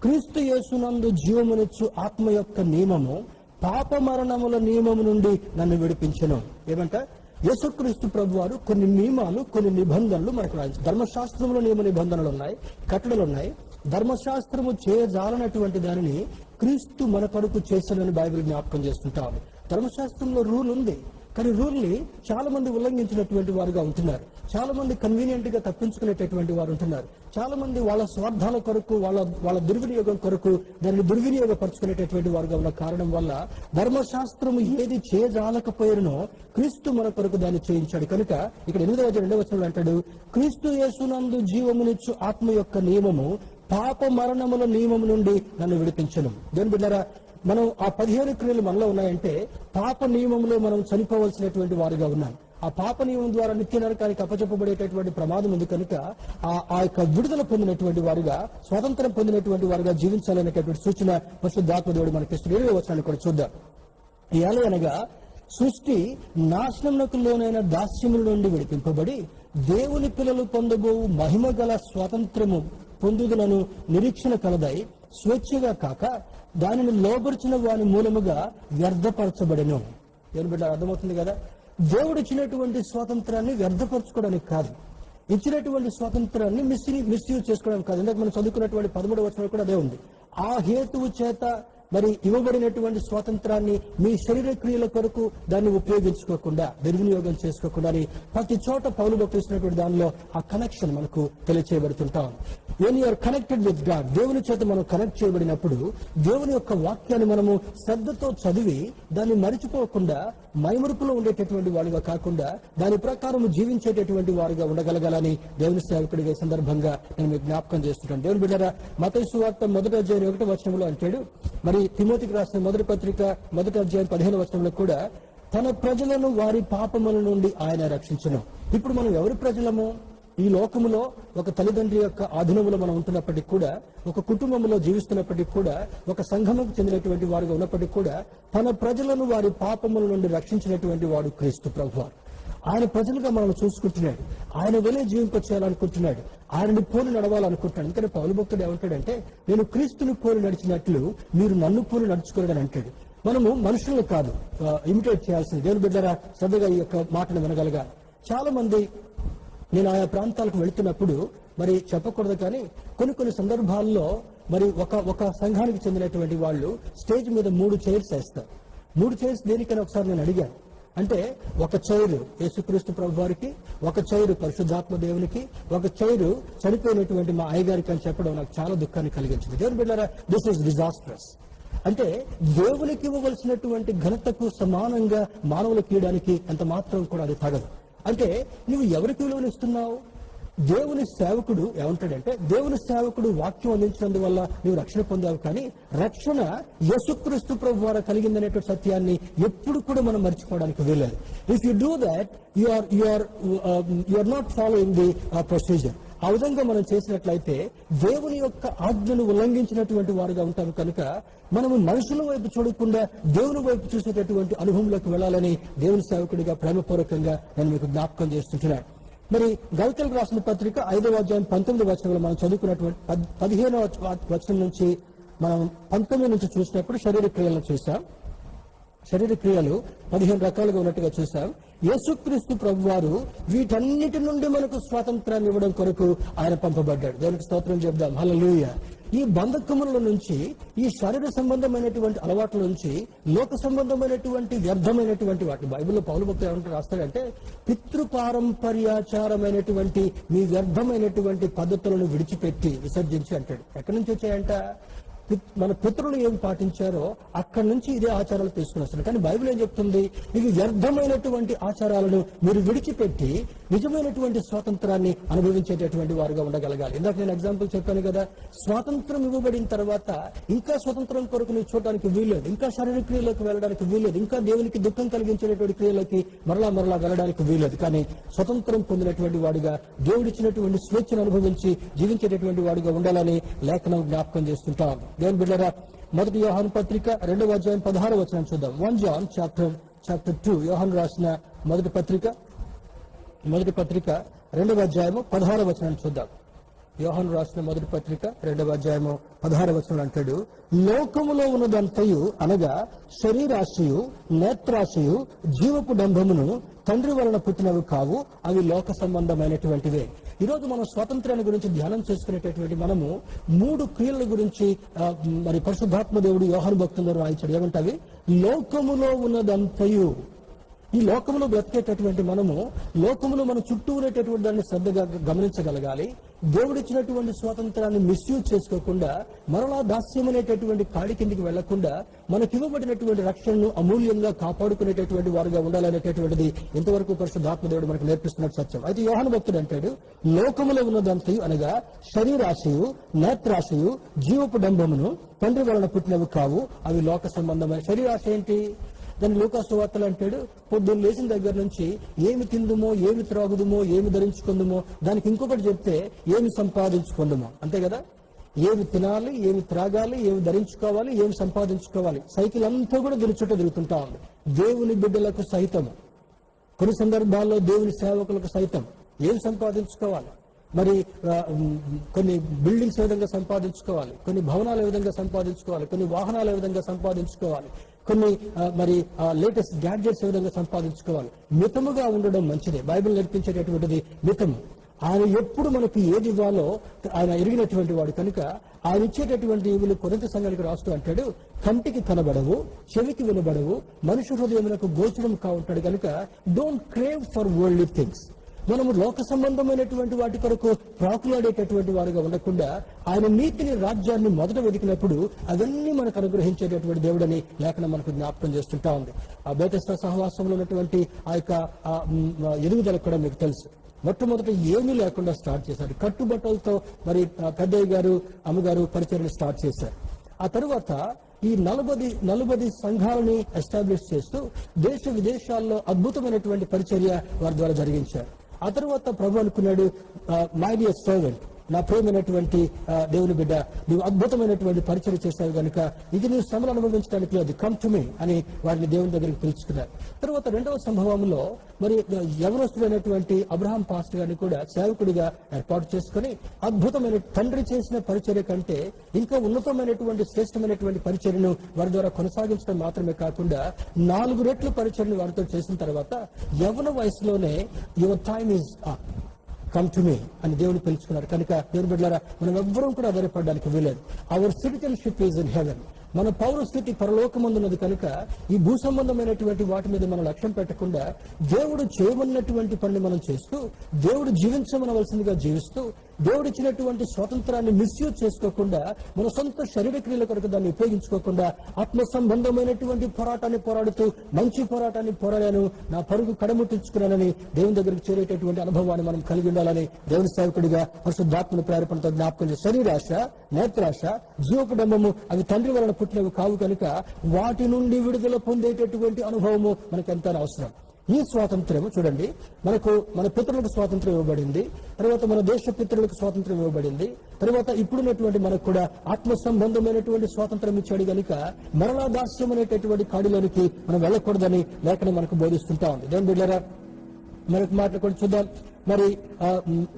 క్రీస్తు యేసునందు జీవమునిచ్చు ఆత్మ యొక్క నియమము పాప మరణముల నియమము నుండి నన్ను విడిపించెను. ఏమంటే యేసుక్రీస్తు ప్రభువారు కొన్ని నియమాలు, కొన్ని నిబంధనలు మనకు రాయించారు. ధర్మశాస్త్రంలో నియమ నిబంధనలు ఉన్నాయి, కట్టడలు ఉన్నాయి. ధర్మశాస్త్రము చేయజాలనటువంటి దానిని క్రీస్తు మన కొరకు చేశాడని బైబిల్ జ్ఞాపకం చేస్తుంటాము. ధర్మశాస్త్రంలో రూల్ ఉంది, కానీ రూల్ ని చాలా మంది ఉల్లంఘించినటువంటి వారుగా ఉంటున్నారు. చాలా మంది కన్వీనియంట్ గా తప్పించుకునేటటువంటి వారు ఉంటున్నారు. చాలా మంది వాళ్ళ స్వార్థాల కొరకు, వాళ్ళ దుర్వినియోగం కొరకు దాన్ని దుర్వినియోగపరుచుకునేటటువంటి వారుగా ఉన్న కారణం వల్ల ధర్మశాస్త్రము ఏది చేయజాలకపోయినో క్రీస్తు మన కొరకు దాన్ని చేయించాడు. కనుక ఇక్కడ 8వ అధ్యాయం 2వ వచనంలో అంటాడు, క్రీస్తు యేసునందు జీవమునిచ్చు ఆత్మ యొక్క నియమము పాప మరణముల నియమము నుండి నన్ను విడిపించెను. దేవుని బిడ్డలారా, మనం ఆ 15 క్రియలు మనలో ఉన్నాయంటే పాప నియమంలో మనం చనిపోవలసినటువంటి వారుగా ఉన్నాం. ఆ పాప నియమం ద్వారా నిత్య నరకానికి అప్పచెప్పబడేటటువంటి ప్రమాదం ఉంది. కనుక ఆ యొక్క విడుదల పొందినటువంటి వారుగా, స్వాతంత్రం పొందినటువంటి వారుగా జీవించాలనేటటువంటి సూచన పరిశుద్ధాత్మ దేవుడు మనకిస్తున్న 7వ వచనాన్ని కూడా చూద్దాం. అనగా సృష్టి నాశనమునకు లోనైన దాస్యముల నుండి విడిపింపబడి దేవుని పిల్లలు పొందబో మహిమ గల స్వాతంత్రము పొందుదలను నిరీక్షణ కలదై స్వేచ్ఛగా కాక దానిని లోబరిచిన వాని మూలముగా వ్యర్థపరచబడెను. ఏం బిడ్డ అర్థమవుతుంది కదా? దేవుడు ఇచ్చినటువంటి స్వాతంత్రాన్ని వ్యర్థపరచుకోవడానికి కాదు, ఇచ్చినటువంటి స్వాతంత్రాన్ని మిస్యూజ్ చేసుకోవడానికి కాదు. ఇందాక మనం చదువుకున్నటువంటి 13వ వచనంలో కూడా అదే ఉంది. ఆ హేతువు చేత మరి ఇవ్వబడినటువంటి స్వాతంత్రాన్ని మీ శరీర క్రియల కొరకు దాన్ని ఉపయోగించుకోకుండా, దుర్వినియోగం చేసుకోకుండా ప్రతి చోట పౌలు భక్తున్నటువంటి దానిలో ఆ కనెక్షన్ మనకు తెలియచేయబడుతుంటాం. When you're connected with God, దేవుని చేత మనం కనెక్ట్ చేయబడినప్పుడు దేవుని యొక్క వాక్యాన్ని మనము శ్రద్ధతో చదివి దాన్ని మరిచిపోకుండా మైమరుపులో ఉండేటటువంటి వాడుగా కాకుండా దాని ప్రకారం జీవించేటటువంటి వారుగా ఉండగలగాలని దేవుని సేవకుడిగా ఈ సందర్భంగా నేను మీకు జ్ఞాపకం చేస్తుంటాను. దేవుని బిడ్డరా, మత్తయి సువార్త 1వ అధ్యాయం 1వ వచనంలో అంటాడు, మరి తిమోతికి రాసిన మొదటి పత్రిక 1వ అధ్యాయం 15వ వచనంలో కూడా తన ప్రజలను వారి పాపముల నుండి ఆయన రక్షించును. ఇప్పుడు మనం ఎవరి ప్రజలము? ఈ లోకములో ఒక తల్లిదండ్రి యొక్క ఆధీనంలో మనం ఉంటున్నప్పటికీ కూడా, ఒక కుటుంబంలో జీవిస్తున్నప్పటికీ కూడా, ఒక సంఘముకు చెందినటువంటి వారుగా ఉన్నప్పటికీ కూడా తన ప్రజలను వారి పాపముల నుండి రక్షించినటువంటి వాడు క్రీస్తు ప్రభువారు. ఆయన ప్రజలుగా మనం చూసుకుంటున్నాడు, ఆయన వెళ్ళే జీవింపచేయాలనుకుంటున్నాడు, ఆయనని పోలి నడవాలనుకుంటున్నాడు. ఎందుకంటే పౌలు భక్తుడు ఏమంటాడంటే, నేను క్రీస్తుని పోలి నడిచినట్లు మీరు నన్ను పోలి నడుచుకోలేదని అంటాడు. మనము మనుషులను కాదు ఇమిటేట్ చేయాల్సింది. దేవుని బిడ్డరా, శ్రద్ధగా ఈ యొక్క మాటను వినగలగాలి. చాలా మంది, నేను ఆయా ప్రాంతాలకు వెళుతున్నప్పుడు మరి చెప్పకూడదు కానీ కొన్ని సందర్భాల్లో మరి ఒక సంఘానికి చెందినటువంటి వాళ్ళు స్టేజ్ మీద 3 చైర్స్ వేస్తారు. 3 చైర్స్ దేనికైనా ఒకసారి నేను అడిగాను. అంటే ఒక చైరు యేసుక్రీస్తు ప్రభు వారికి, ఒక చైరు పరిశుద్ధాత్మ దేవునికి, ఒక చైరు చనిపోయినటువంటి మా అయ్యగారికి అని చెప్పడం నాకు చాలా దుఃఖాన్ని కలిగించింది. దేవుని బిడ్డలారా, దిస్ ఇస్ డిజాస్ట్రస్. అంటే దేవునికి ఇవ్వవలసినటువంటి ఘనతకు సమానంగా మానవులకు ఇవ్వడానికి ఎంత మాత్రం కూడా అది తగదు. అంటే నువ్వు ఎవరికి విలువనిస్తున్నావు? దేవుని సేవకుడు ఏమంటాడంటే, దేవుని సేవకుడు వాక్యం అందించినందువల్ల నువ్వు రక్షణ పొందావు, కానీ రక్షణ యేసుక్రీస్తు ప్రభు ద్వారా కలిగిందనేటువంటి సత్యాన్ని ఎప్పుడు కూడా మనం మర్చిపోవడానికి వీల్లేదు. If you do that, you are not following the procedure. ఆ విధంగా మనం చేసినట్లయితే దేవుని యొక్క ఆజ్ఞను ఉల్లంఘించినటువంటి వారుగా ఉంటాము. కనుక మనము మనుషుల వైపు చూడకుండా దేవుని వైపు చూసేటటువంటి అనుభవంలోకి వెళ్ళాలని దేవుని సేవకుడిగా ప్రేమపూర్వకంగా నేను మీకు జ్ఞాపకం చేస్తుంటున్నాను. మరి గలతీయులకు రాసిన పత్రిక 5వ అధ్యాయం 19వ వచనంలో మనం చదువుకున్నటువంటి 15వ వచనం నుంచి మనం 19 నుంచి చూసినప్పుడు శరీర క్రియలను చూసాం. శరీర క్రియలు 15 రకాలుగా ఉన్నట్టుగా చూసాం. యేసుక్రీస్తు ప్రభువారు వీటన్నిటి నుండి మనకు స్వాతంత్రాన్ని ఇవ్వడం కొరకు ఆయన పంపబడ్డాడు. దేవునికి స్తోత్రం చెప్దాం. హల్లెలూయా. ఈ బంధకముల నుంచి, ఈ శరీర సంబంధమైనటువంటి అలవాట్ల నుంచి, లోక సంబంధమైనటువంటి వ్యర్థమైనటువంటి వాటి, బైబిల్లో పౌలు భక్తుడు ఏమంటారు రాస్తాడంటే, పితృపారంపర్యాచారమైనటువంటి మీ వ్యర్థమైనటువంటి పద్ధతులను విడిచిపెట్టి విసర్జించి అంటాడు. ఎక్కడి నుంచి వచ్చాయంట? మన పితరులు ఏం పాటించారో అక్కడి నుంచి ఇదే ఆచారాలు తీసుకుని వస్తున్నారు. కానీ బైబిల్ ఏం చెప్తుంది? ఇవి వ్యర్థమైనటువంటి ఆచారాలను మీరు విడిచిపెట్టి నిజమైనటువంటి స్వాతంత్రాన్ని అనుభవించేటటువంటి వారుగా ఉండగలగాలి. ఇందాక నేను ఎగ్జాంపుల్ చెప్పాను కదా, స్వాతంత్రం ఇవ్వబడిన తర్వాత ఇంకా స్వతంత్రం కొరకు నువ్వు చూడడానికి వీల్లేదు, ఇంకా శారీరక క్రియలకు వెళ్ళడానికి వీల్లేదు, ఇంకా దేవునికి దుఃఖం కలిగించేటటువంటి క్రియలకి మరలా వెళ్ళడానికి వీల్లేదు. కానీ స్వతంత్రం పొందినటువంటి వాడిగా, దేవుడిచ్చినటువంటి స్వేచ్ఛను అనుభవించి జీవించేటటువంటి వాడిగా ఉండాలని లేఖనం జ్ఞాపకం చేస్తుంటాం. దేవుని బిడ్డలారా, 1 యోహాను పత్రిక 2వ అధ్యాయం 16వ వచనం చూద్దాం. 1 John chapter 2. యోహాను రాసిన మొదటి పత్రిక 2వ అధ్యాయము 16వ వచనం చూద్దాం. యోహాను రాసిన మొదటి పత్రిక 2వ అధ్యాయము 16వ వచనం అంటాడు, లోకములో ఉన్నదంతయు అనగా శరీరాశయు, నేత్రాశయు, జీవపు డంభమును తండ్రి వలన పుట్టినవి కావు, అవి లోక సంబంధమైనటువంటివే. ఈరోజు మనం స్వాతంత్రాన్ని గురించి ధ్యానం చేసుకునేటటువంటి మనము 3 క్రియల గురించి మరి పరిశుద్ధాత్మ దేవుడు యోహాను భక్తుల్లో రాయించాడు. ఏమంటావి? లోకములో ఉన్నదంతయు. ఈ లోకములో బ్రతికేటటువంటి మనము, లోకములో మన చుట్టూ ఉండేటటువంటి దాన్ని శ్రద్ధగా గమనించగలగాలి. దేవుడిచ్చినటువంటి స్వాతంత్రాన్ని మిస్యూజ్ చేసుకోకుండా, మరలా దాస్యం అనేటటువంటి కాడి కిందికి వెళ్లకుండా, మనకివ్వబడినటువంటి రక్షణను అమూల్యంగా కాపాడుకునేటటువంటి వారుగా ఉండాలనేటటువంటిది ఇంతవరకు పరిశుద్ధాత్మ దేవుడు మనకు నేర్పిస్తున్న సత్యం. అయితే యోహాను భక్తుడు అంటాడు, లోకములో ఉన్నదంతయు అనగా శరీరాశయు, నేత్రాశయు, జీవపు డంబమును తండ్రి వలన పుట్టినవి కావు, అవి లోక సంబంధమైన. శరీరాశ ఏంటి? దాన్ని లూకాసు వార్తలు అంటాడు, పొద్దున్న లేచిన దగ్గర నుంచి ఏమి తిందుమో, ఏమి త్రాగుదుమో, ఏమి ధరించుకుందుమో, దానికి ఇంకొకటి చెప్తే ఏమి సంపాదించుకుందుమో. అంతే కదా? ఏమి తినాలి, ఏమి త్రాగాలి, ఏమి ధరించుకోవాలి, ఏమి సంపాదించుకోవాలి. సైకిల్ అంతా కూడా చుట్టూ తిరుగుతుంటా ఉంది. దేవుని బిడ్డలకు సైతం, కొన్ని సందర్భాల్లో దేవుని సేవకులకు సైతం ఏమి సంపాదించుకోవాలి, మరి కొన్ని బిల్డింగ్స్ ఏ విధంగా సంపాదించుకోవాలి, కొన్ని భవనాలు ఏ విధంగా సంపాదించుకోవాలి, కొన్ని వాహనాలు ఏ విధంగా సంపాదించుకోవాలి, కొన్ని మరి లేటెస్ట్ గ్యాడ్జెట్స్ ఏ విధంగా సంపాదించుకోవాలి. మితముగా ఉండడం మంచిదే. బైబిల్ నేర్పించేటటువంటిది మితము. ఆయన ఎప్పుడు మనకి ఏది ఇవ్వాలో ఆయన ఎరిగినటువంటి వాడు కనుక ఆయన ఇచ్చేటటువంటి ఈవులు కొరింథీ సంఘానికి రాస్తూ అంటాడు, కంటికి కనబడవు, చెవికి వినబడవు, మనుషు హృదయమునకు గోచరం కావుంటాడు కనుక don't crave for worldly things. మనము లోక సంబంధమైనటువంటి వాటి కొరకు ప్రాకులాడేటటువంటి వారుగా ఉండకుండా ఆయన నీతిని, రాజ్యాన్ని మొదట వెతికినప్పుడు అవన్నీ మనకు అనుగ్రహించేటటువంటి దేవుడని లేఖనం మనకు జ్ఞాపకం చేస్తుంటా ఉంది. ఆ బేతెస్దా సహవాసంలో ఉన్నటువంటి ఆ యొక్క ఎదుగుదల కూడా మీకు తెలుసు. మొట్టమొదట ఏమీ లేకుండా స్టార్ట్ చేశారు. కట్టుబట్టలతో మరి పెద్దయ్య గారు, అమ్మగారు పరిచర్ని స్టార్ట్ చేశారు. ఆ తరువాత ఈ 40 సంఘాలని ఎస్టాబ్లిష్ చేస్తూ దేశ విదేశాల్లో అద్భుతమైనటువంటి పరిచర్య వారి ద్వారా జరిగించారు. ఆ తర్వాత ప్రభు అనుకున్నాడు, మై డియర్ సర్వెంట్, నా ప్రియమైనటువంటి దేవుని బిడ్డ, నువ్వు అద్భుతమైనటువంటి పరిచయం చేశావు కనుక ఇది నువ్వు శ్రమలు అనుభవించడానికి లేదు, కమ్ టు మీ అని వారిని దేవుని దగ్గరికి పిలుచుకున్నారు. తర్వాత రెండవ సంభవంలో మరి యవనస్తుడైనటువంటి అబ్రహాం పాస్టర్ గారిని కూడా సేవకుడిగా ఏర్పాటు చేసుకుని అద్భుతమైన తండ్రి చేసిన పరిచర్య కంటే ఇంకా ఉన్నతమైనటువంటి శ్రేష్టమైనటువంటి పరిచర్యను వారి ద్వారా కొనసాగించడం మాత్రమే కాకుండా 4 రెట్లు పరిచర్యను వారితో చేసిన తర్వాత యవన వయసులోనే your time is up, come to me అని దేవుని పిలుచుకున్నారు. కనుక దేవుని బిడ్డలారా, మనం ఎవ్వరూ కూడా ఆధారపడడానికి వీలేదు. Hour citizenship is in heaven. మన పౌరస్థితి పరలోకమందున్నది కనుక ఈ భూ సంబంధమైనటువంటి వాటి మీద మనం లక్ష్యం పెట్టకుండా దేవుడు చేయమన్నటువంటి పనిని మనం చేస్తూ, దేవుడు జీవించమనవలసిందిగా జీవిస్తూ, దేవుడు ఇచ్చినటువంటి స్వాతంత్రాన్ని మిస్యూజ్ చేసుకోకుండా మన సొంత శరీర క్రియల కొరకు దాన్ని ఉపయోగించుకోకుండా ఆత్మ సంబంధమైనటువంటి పోరాటాన్ని పోరాడుతూ మంచి పోరాటాన్ని పోరాడాను, నా పరుగు కడముట్టించుకున్నానని దేవుని దగ్గరికి చేరేటటువంటి అనుభవాన్ని మనం కలిగి ఉండాలని దేవుని సేవకుడిగా పరిశుద్ధాత్మని ప్రేరేపణతో జ్ఞాపకం చేసి, శరీరాశ, నేత్రాశ, జీవకుడంబము అవి తండ్రి వలన పుట్టినవి కావు కనుక వాటి నుండి విడుదల పొందేటటువంటి అనుభవము మనకు ఎంతో అవసరం. ఈ స్వాతంత్ర్యము చూడండి, మనకు మన పితరులకు స్వాతంత్రం ఇవ్వబడింది, తర్వాత మన దేశ పితరులకు స్వాతంత్రం ఇవ్వబడింది, తర్వాత ఇప్పుడున్నటువంటి మనకు కూడా ఆత్మ సంబంధమైనటువంటి స్వాతంత్రం ఇచ్చాడు కనుక మరలా దాస్యం అనేటటువంటి కాడిలోనికి మనం వెళ్ళకూడదని లేఖనం మనకు బోధిస్తుంటా ఉంది. దేవుని బిడ్డలారా, మనకు మాటలు కూడా చూద్దాం. మరి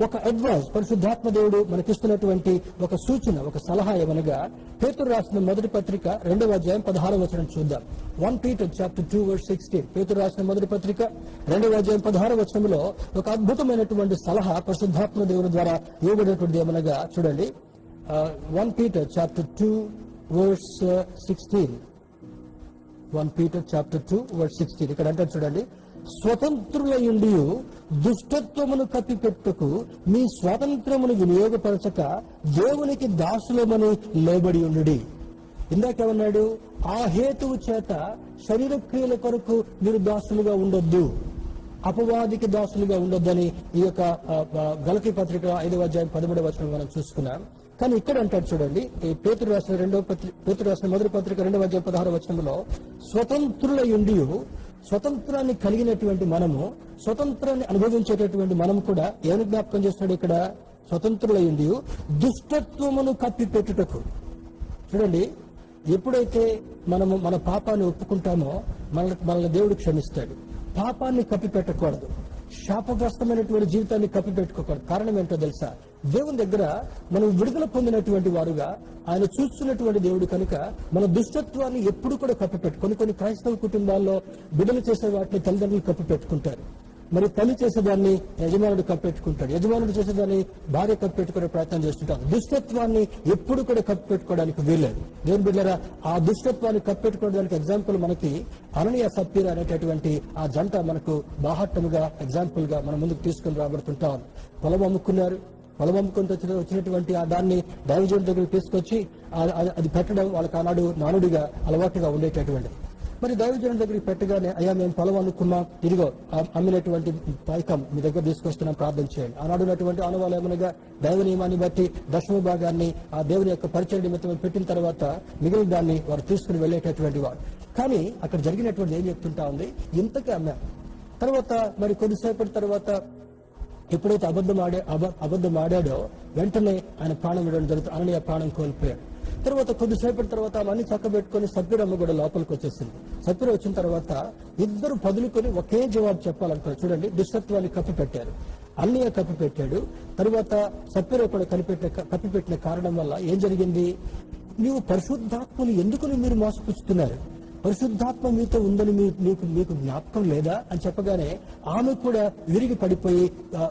ఒక అడ్వైస్ పరిశుద్ధాత్మ దేవుడు మనకిస్తున్నటువంటి ఒక సూచన, ఒక సలహా ఏమనగా పేతురు రాసిన మొదటి పత్రిక 2వ అధ్యాయం 16వ వచనం చూద్దాం. 1 Peter chapter 2 verse 16. పేతురు రాసిన మొదటి పత్రిక 2వ అధ్యాయం 16వ వచనంలో ఒక అద్భుతమైనటువంటి సలహా పరిశుద్ధాత్మ దేవుని ద్వారా ఇవ్వబడినటువంటి ఏమనగా చూడండి. 1 Peter chapter 2 verse 16. 1 Peter chapter 2 verse 16. ఇక్కడ అంటే చూడండి, స్వతంత్రులయుండి దుష్టత్వమును కప్పిపెట్టుకు మీ స్వాతంత్రమును వినియోగపరచక దేవునికి దాసులమని లోబడి ఉండుడి. ఇందాకేమన్నాడు? ఆ హేతువు చేత శరీర క్రియల కొరకు మీరు దాసులుగా ఉండొద్దు, అపవాదికి దాసులుగా ఉండొద్దని ఈ యొక్క గలతీ పత్రిక 5వ అధ్యాయం 13వ వచనం మనం చూసుకున్నాం. కానీ ఇక్కడ అంటాడు చూడండి, ఈ పేతురు రాసిన మొదటి పత్రిక 2వ అధ్యాయం 16వ వచనంలో స్వతంత్రులయుండి, స్వతంత్రాన్ని కలిగినటువంటి మనము, స్వతంత్రాన్ని అనుభవించేటటువంటి మనం కూడా ఏమి జ్ఞాపకం చేస్తున్నాడు ఇక్కడ? స్వతంత్రులయుండి దుష్టత్వమును కప్పిపెట్టుటకు. చూడండి, ఎప్పుడైతే మనము మన పాపాన్ని ఒప్పుకుంటామో మనల్ని దేవుడు క్షమిస్తాడు. పాపాన్ని కప్పిపెట్టకూడదు, శాపగ్రస్తమైనటువంటి జీవితాన్ని కప్పిపెట్టుకోకూడదు. కారణం ఏంటో తెలుసా? దేవుని దగ్గర మనం విడుదల పొందినటువంటి వారుగా ఆయన చూస్తున్నటువంటి దేవుడు కనుక మన దుష్టత్వాన్ని ఎప్పుడు కూడా కప్పిపెట్టు. కొన్ని క్రైస్తవ కుటుంబాల్లో బిడ్డలు చేసే వాటిని తల్లిదండ్రులు కప్పిపెట్టుకుంటారు. మరి తల్లి చేసేదాన్ని యజమానుడు కప్పెట్టుకుంటాడు, యజమానుడు చేసేదాన్ని భార్య కప్పెట్టుకునే ప్రయత్నం చేస్తుంటారు. దుష్టత్వాన్ని ఎప్పుడు కూడా కప్పెట్టుకోవడానికి వీల్లేదు. దేవుని బిడ్డలారా, ఆ దుష్టత్వాన్ని కప్పెట్టుకోవడానికి ఎగ్జాంపుల్ మనకి అననీయ సప్పీరా అనేటటువంటి ఆ జంట మనకు బాహట్టముగా ఎగ్జాంపుల్ గా మన ముందుకు తీసుకుని రాబడుతుంటాం. పొలం అమ్ముకున్నారు. పొలం అమ్ముకుంటూ వచ్చినటువంటి ఆ దాన్ని దైవజనుడి దగ్గరికి తీసుకొచ్చి అది పెట్టడం వాళ్ళకి ఆనాడు నానుడిగా అలవాటుగా ఉండేటటువంటిది. మరి దైవజనుడి దగ్గరికి పెట్టగానే, అయ్యా మేము పొలం అనుకున్నాం, ఇదిగో అమ్మినటువంటి పైకం మీ దగ్గర తీసుకొస్తున్నాం, ప్రార్థన చేయండి. ఆనాడు ఉన్నటువంటి ఆనవాళ్ళు ఏమనగా దైవ నియమాన్ని బట్టి దశమ భాగాన్ని ఆ దేవుని యొక్క పరిచయ నిమిత్తం పెట్టిన తర్వాత మిగిలిన దాన్ని వారు తీసుకుని వెళ్ళేటటువంటి వారు. కానీ అక్కడ జరిగినటువంటి ఏం చెప్తుంటా ఉంది, ఇంతకే అమ్మాం. తర్వాత మరి కొద్దిసేపటి తర్వాత ఎప్పుడైతే అబద్ధం ఆడాడో వెంటనే ఆయన ప్రాణం విడడం జరుగుతుంది. అననీయ ప్రాణం కోల్పోయాడు. తర్వాత కొద్దిసేపటి తర్వాత అవన్నీ చక్కబెట్టుకుని సప్పిరమ్మ కూడా లోపలికి వచ్చేసింది. సప్పిర వచ్చిన తర్వాత ఇద్దరు పదులుకొని ఒకే జవాబు చెప్పాలనుకున్నారు. చూడండి, దుష్టత్వాన్ని కప్పిపెట్టారు. అన్నయ్య కప్పిపెట్టాడు. తరువాత సప్ఫీరా కూడా కప్పిపెట్టిన కారణం వల్ల ఏం జరిగింది? నీవు పరిశుద్ధాత్మను ఎందుకు మీరు మోసపుచ్చుతున్నారు? పరిశుద్ధాత్మ మీతో ఉందని మీకు జ్ఞాపకం లేదా అని చెప్పగానే ఆమె కూడా విరిగి పడిపోయి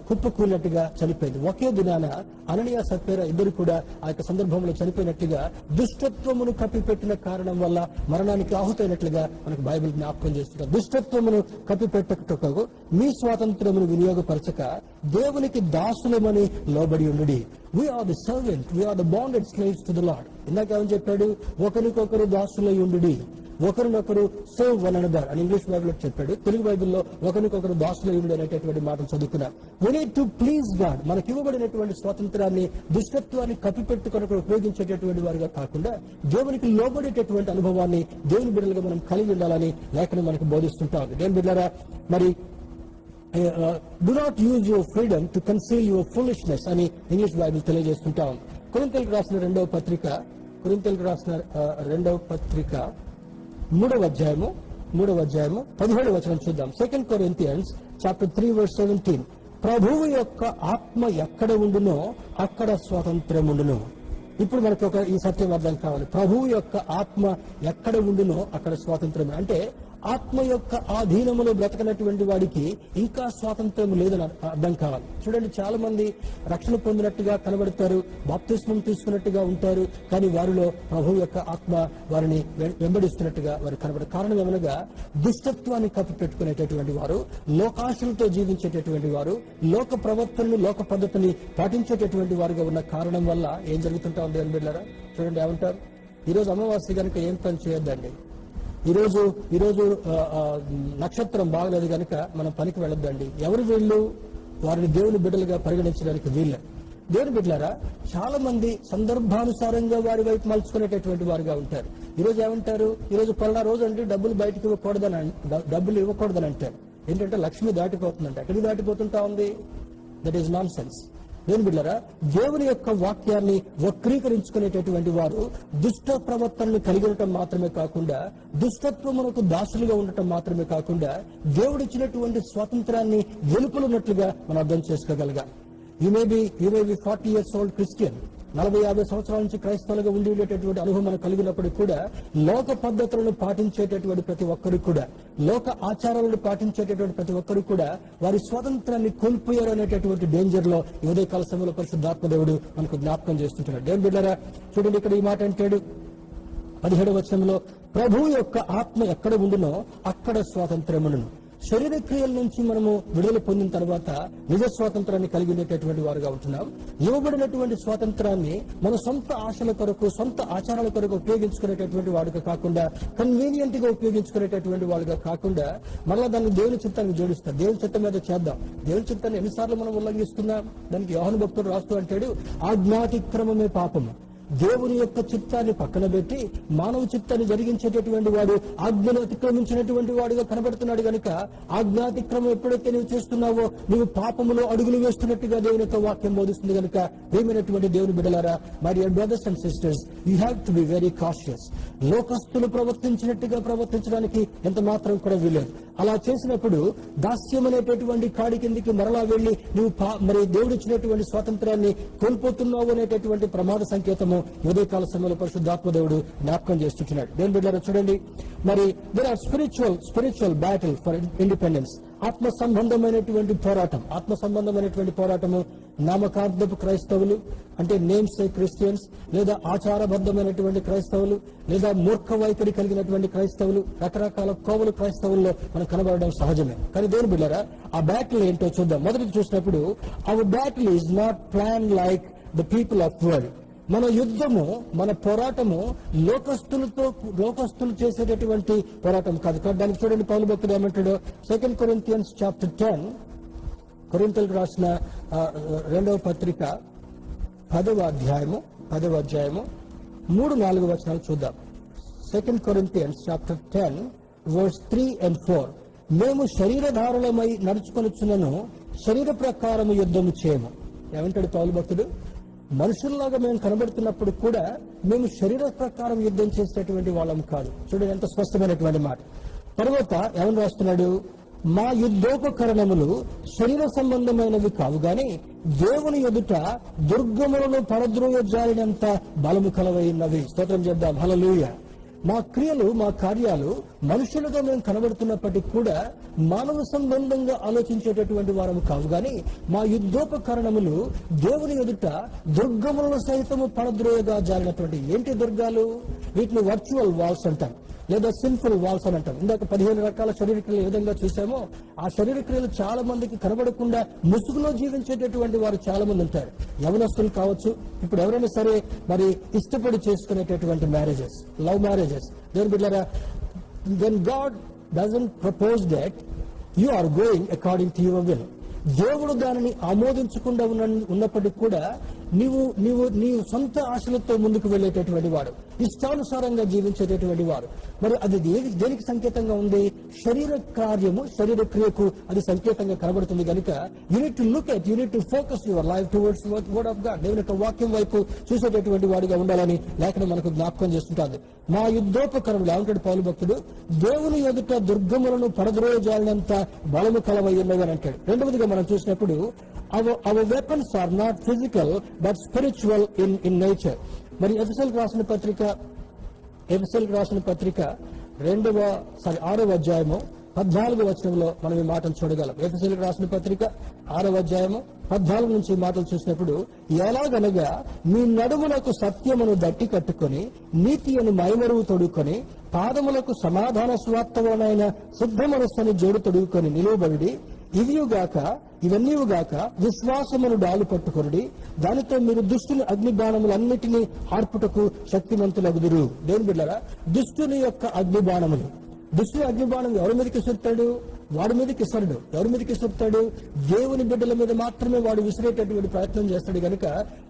కుప్పకూలినట్టుగా చనిపోయింది. ఒకే దినాన అననీయ సప్ఫీరా ఇద్దరు కూడా ఆ యొక్క సందర్భంలో చనిపోయినట్టుగా దుష్టత్వమును కప్పిపెట్టిన కారణం వల్ల మరణానికి ఆహుతైనట్లుగా మనకు బైబిల్ జ్ఞాపకం చేస్తున్నారు. దుష్టత్వమును కప్పిపెట్టటకు మీ స్వాతంత్రమును వినియోగపరచక దేవునికి దాసులమని లోబడి ఉండుడి. We are the servant, we are the bonded slaves to the lord. ఇందాక ఏమని చెప్పాడు? ఒకరికొకరు దాసులై ఉండుడి, ఒకరినొకరు సర్వ్ వన్ అనదర్ అని ఇంగ్లీష్ బైబిల్లో చెప్పాడు. తెలుగు బైబిల్లో ఒకరికొకరు దాసులై ఉండి అనేటటువంటి మాటలు చదువుకున్నాం. We need to please God. మనకి ఇవ్వబడినటువంటి స్వాతంత్రాన్ని దుష్టత్వాన్ని కప్పిపెట్టుకొని ఉపయోగించేటటువంటి వారిగా కాకుండా దేవునికి లోబడేటటువంటి అనుభవాన్ని దేవుని బిడ్డలుగా మనం కలిగి ఉండాలని లేఖనం మనకు బోధిస్తుంటాం. దేవుని బిడ్డలారా, మరి do not use your freedom to conceal your foolishness అని ఇంగ్లీష్ బైబిల్ తెలియజేస్తుంటాం. కొరింథీయులకు రాసిన రెండవ పత్రిక 3వ అధ్యాయము 17వ వచనం చూద్దాం. 2 Corinthians chapter 3 verse 17. ప్రభువు యొక్క ఆత్మ ఎక్కడ ఉండునో అక్కడ స్వాతంత్ర్యం ఉండును. ఇప్పుడు మనకు ఈ సత్యం అర్థం కావాలి. ప్రభువు యొక్క ఆత్మ ఎక్కడ ఉండునో అక్కడ స్వాతంత్ర్యం. అంటే ఆత్మ యొక్క ఆధీనములో బ్రతకనటువంటి వాడికి ఇంకా స్వాతంత్ర్యం లేదని అర్థం కావాలి. చూడండి, చాలా మంది రక్షణ పొందినట్టుగా కనబడతారు, బాప్తిస్మం తీసుకున్నట్టుగా ఉంటారు, కానీ వారిలో ప్రభువు యొక్క ఆత్మ వారిని వెంబడిస్తున్నట్టుగా వారు కనబడతారు. కారణం ఏమనగా దుష్టత్వాన్ని కప్పిపెట్టుకునేటటువంటి వారు, లోకాశలతో జీవించేటటువంటి వారు, లోక ప్రవర్తనను లోక పద్ధతిని పాటించేటటువంటి వారుగా ఉన్న కారణం వల్ల ఏం జరుగుతుంటా ఉంది అని బిడ్డలారా. చూడండి, ఏమంటారు? ఈరోజు అమావాస్య కనుక ఏం పని చేయొద్దండి. ఈరోజు నక్షత్రం బాగలేదు కనుక మనం పనికి వెళ్ళొద్దండి. ఎవరు వీళ్ళు? వారిని దేవుని బిడ్డలుగా పరిగణించడానికి వీళ్ళే. దేవుని బిడ్డలారా, చాలా మంది సందర్భానుసారంగా వారి వైపు మలుచుకునేటటువంటి వారుగా ఉంటారు. ఈరోజు ఏమంటారు? ఈరోజు పలానా రోజు అంటే డబ్బులు బయటకు డబ్బులు ఇవ్వకూడదని అంటారు. ఏంటంటే లక్ష్మి దాటిపోతుందంట. ఎక్కడికి దాటిపోతుంటా ఉంది? That is non sense. దేవుని బిడ్డలారా, దేవుని యొక్క వాక్యాన్ని వక్రీకరించుకునేటటువంటి వారు దుష్ట ప్రవర్తనను కలిగి ఉండటం మాత్రమే కాకుండా, దుష్టత్వమునకు దాసులుగా ఉండటం మాత్రమే కాకుండా, దేవుడిచ్చినటువంటి స్వాతంత్రాన్ని వెలుపలున్నట్లుగా మనం అర్థం చేసుకోగలగాలి. You may be 40 years old Christian, 40-50 సంవత్సరాల నుంచి క్రైస్తవులుగా ఉండి ఉండేటటువంటి అనుభవం మనకు కలిగినప్పటికీ కూడా లోక పద్ధతులను పాటించేటటువంటి ప్రతి ఒక్కరు కూడా, లోక ఆచారాలను పాటించేటటువంటి ప్రతి ఒక్కరు కూడా వారి స్వాతంత్రాన్ని కోల్పోయారు అనేటటువంటి డేంజర్ లో ఈ ఉదయకాల సమయంలో పరిశుద్ధాత్మ దేవుడు మనకు జ్ఞాపకం చేస్తుంటాడు. దేవుని బిడ్డలారా, చూడండి, ఇక్కడ ఈ మాట అంటాడు 17వ వచనంలో, ప్రభువు యొక్క ఆత్మ ఎక్కడ ఉండునో అక్కడ స్వాతంత్ర్యమును. శరీర క్రియల నుంచి మనము విడుదల పొందిన తర్వాత నిజ స్వాతంత్రాన్ని కలిగి ఉండేటటువంటి వారుగా ఉంటున్నాం. ఇవ్వబడినటువంటి స్వాతంత్రాన్ని మన సొంత ఆశల కొరకు, సొంత ఆచారాల కొరకు ఉపయోగించుకునేటటువంటి వాడుగా కాకుండా, కన్వీనియంట్ గా ఉపయోగించుకునేటటువంటి వాడుగా కాకుండా, మరలా దాన్ని దేవుని చిత్తానికి జోడిస్తాం. దేవుని చిత్తం మీద చేద్దాం. దేవుని చిత్తాన్ని ఎన్నిసార్లు మనం ఉల్లంఘిస్తున్నాం? దానికి యోహాను భక్తుడు రాస్తూ అంటాడు, ఆజ్ఞాతిక్రమమే పాపము. దేవుని యొక్క చిత్తాన్ని పక్కన పెట్టి మానవ చిత్తాన్ని జరిగించేటటువంటి వాడు ఆజ్ఞను అతిక్రమించినటువంటి వాడుగా కనబడుతున్నాడు కనుక, ఆజ్ఞాతిక్రమం ఎప్పుడైతే నువ్వు చేస్తున్నావో నువ్వు పాపములో అడుగులు వేస్తున్నట్టుగా దేవుని యొక్క వాక్యం బోధిస్తుంది కనుక, ప్రియమైనటువంటి దేవుని బిడ్డలారా, my dear brothers and sisters, you have to be very cautious. లోకస్తులు ప్రవర్తించినట్టుగా ప్రవర్తించడానికి ఎంత మాత్రం కూడా వీలేదు. అలా చేసినప్పుడు దాస్యం అనేటటువంటి కాడి కిందికి మరలా వెళ్లి నువ్వు మరి దేవుడిచ్చినటువంటి స్వాతంత్రాన్ని కోల్పోతున్నావు అనేటటువంటి ప్రమాద సంకేతము ఉదయకాల సమయంలో పరిశుద్ధాత్మ దేవుడు జ్ఞాపకం చేస్తున్నాడు. దేవుని బిడ్డలారా, చూడండి, మరి there are spiritual battle for independence. ఆత్మ సంబంధమైనటువంటి పోరాటము నామకార్థపు క్రైస్తవులు, అంటే నేమ్స్ క్రిస్టియన్స్, లేదా ఆచారబద్ధమైనటువంటి క్రైస్తవులు, లేదా మూర్ఖ వైఖరి కలిగినటువంటి క్రైస్తవులు, రకరకాల కోవలు క్రైస్తవుల్లో మనం కనబడడం సహజమే. కానీ దేవుని బిడ్డలారా, ఆ బ్యాటిల్ ఏంటో చూద్దాం. మొదటి చూసినప్పుడు, our battle is not plan like the people of world. మన యుద్ధము, మన పోరాటము లోకస్తులు చేసేటటువంటి పోరాటం కాదు. దానికి చూడండి, పౌలు భక్తుడు ఏమంటాడు? 2 Corinthians chapter 10, కొరింథీయులకు రాసిన 2వ పత్రిక 10వ అధ్యాయము 3-4 వచనాలు చూద్దాం. 2 Corinthians chapter 10 verse 3 and 4. మేము శరీరధారులమై నడుచుకొనుచున్నను శరీర ప్రకారము యుద్ధము చేయము. ఏమంటాడు పౌలు భక్తుడు? మనుషుల్లాగా మేము కనబడుతున్నప్పుడు కూడా మేము శరీర ప్రకారం యుద్ధం చేసేటటువంటి వాళ్ళం కాదు. చూడండి ఎంత స్పష్టమైనటువంటి మాట. తర్వాత ఏమని రాస్తున్నాడు? మా యుద్ధోపకరణములు శరీర సంబంధమైనవి కావు గాని దేవుని ఎదుట దుర్గములను పడద్రోయ జారినంత బలము కలవైనవి. స్తోత్రం చేద్దాం. హల్లెలూయా. మా క్రియలు, మా కార్యాలు మనుషులుగా మేము కనబడుతున్నప్పటికీ కూడా మానవ సంబంధంగా ఆలోచించేటటువంటి వారము కావు గాని మా యుద్ధోపకరణములు దేవుని ఎదుట దుర్గములను సైతము పడద్రోయగా జారినటువంటి. ఏంటి దుర్గాలు? వీటిని వర్చువల్ వాల్స్ అంటాం, లేదా సిన్ఫుల్ వాల్స్ అని అంటాం. ఇందాక 15 రకాల శరీర క్రియలు ఏ విధంగా చూసామో ఆ శరీర క్రియలు చాలా మందికి కనబడకుండా ముసుగులో జీవించేటటువంటి వారు చాలా మంది ఉంటారు. యవనస్తులు కావచ్చు, ఇప్పుడు ఎవరైనా సరే మరి ఇష్టపడి చేసుకునేటటువంటి మ్యారేజెస్, లవ్ మ్యారేజెస్. దేవుని బిడ్డలారా, when God doesn't propose that, you are going according to your will. దేవుడు దానిని ఆమోదించకుండా ఉన్నప్పటికీ కూడా నీవు సొంత ఆశలతో ముందుకు వెళ్ళేటటువంటి వాడు, ఇష్టానుసారంగా జీవించేటటువంటి వాడు. మరి అది దేనికి సంకేతంగా ఉంది? శరీర కార్యము, శరీర క్రియకు అది సంకేతంగా కనబడుతుంది. కనుక unit to look at, unit to focus your life towards word of God. దేవుని యొక్క వాక్యం వైపు చూసేటటువంటి వాడిగా ఉండాలని లేఖనం మనకు జ్ఞాపకం చేస్తుంటుంది. మా యుద్ధోపకరణములు ఏమంటాడు పౌలు భక్తుడు? దేవుని ఎదుట దుర్గములను పడద్రోయజాలినంత బలము కలవయ్యున్నవి అని అంటాడు. రెండవదిగా మనం చూసినప్పుడు our weapons are not physical but spiritual in nature. మరి ఎఫెసీయులకు రాసిన పత్రిక 6వ అధ్యాయము 14వ వచనంలో మనం ఈ మాటలు చూడగలం. ఎఫెసీయులకు రాసిన పత్రిక 6వ అధ్యాయము 14 నుంచి ఈ మాటలు చూసినప్పుడు, ఎలాగనగా మీ నడుములకు సత్యమును దట్టి కట్టుకొని నీతి అను మైమరువు తొడుక్కొని పాదములకు సమాధాన స్వార్థములైన శుద్ధ మనస్సుని జోడు తొడుగుకొని నిలువబడి ఇవన్నీవుగాక విశ్వాసమును డాలు పట్టుకొనుడి, దానితో మీరు దుష్టుని అగ్ని బాణములన్నిటినీ ఆర్పుటకు శక్తిమంతులగుదురు. దేవుని బిడ్డలారా, దుష్టుని యొక్క అగ్ని బాణములు, దుష్టుని అగ్ని బాణం ఎవరి మీదకి విసురుతాడు? వాడి మీదకి విసరడు. ఎవరి మీదకి విసురుతాడు? దేవుని బిడ్డల మీద మాత్రమే వాడు విసిరేటటువంటి ప్రయత్నం చేస్తాడు. కనుక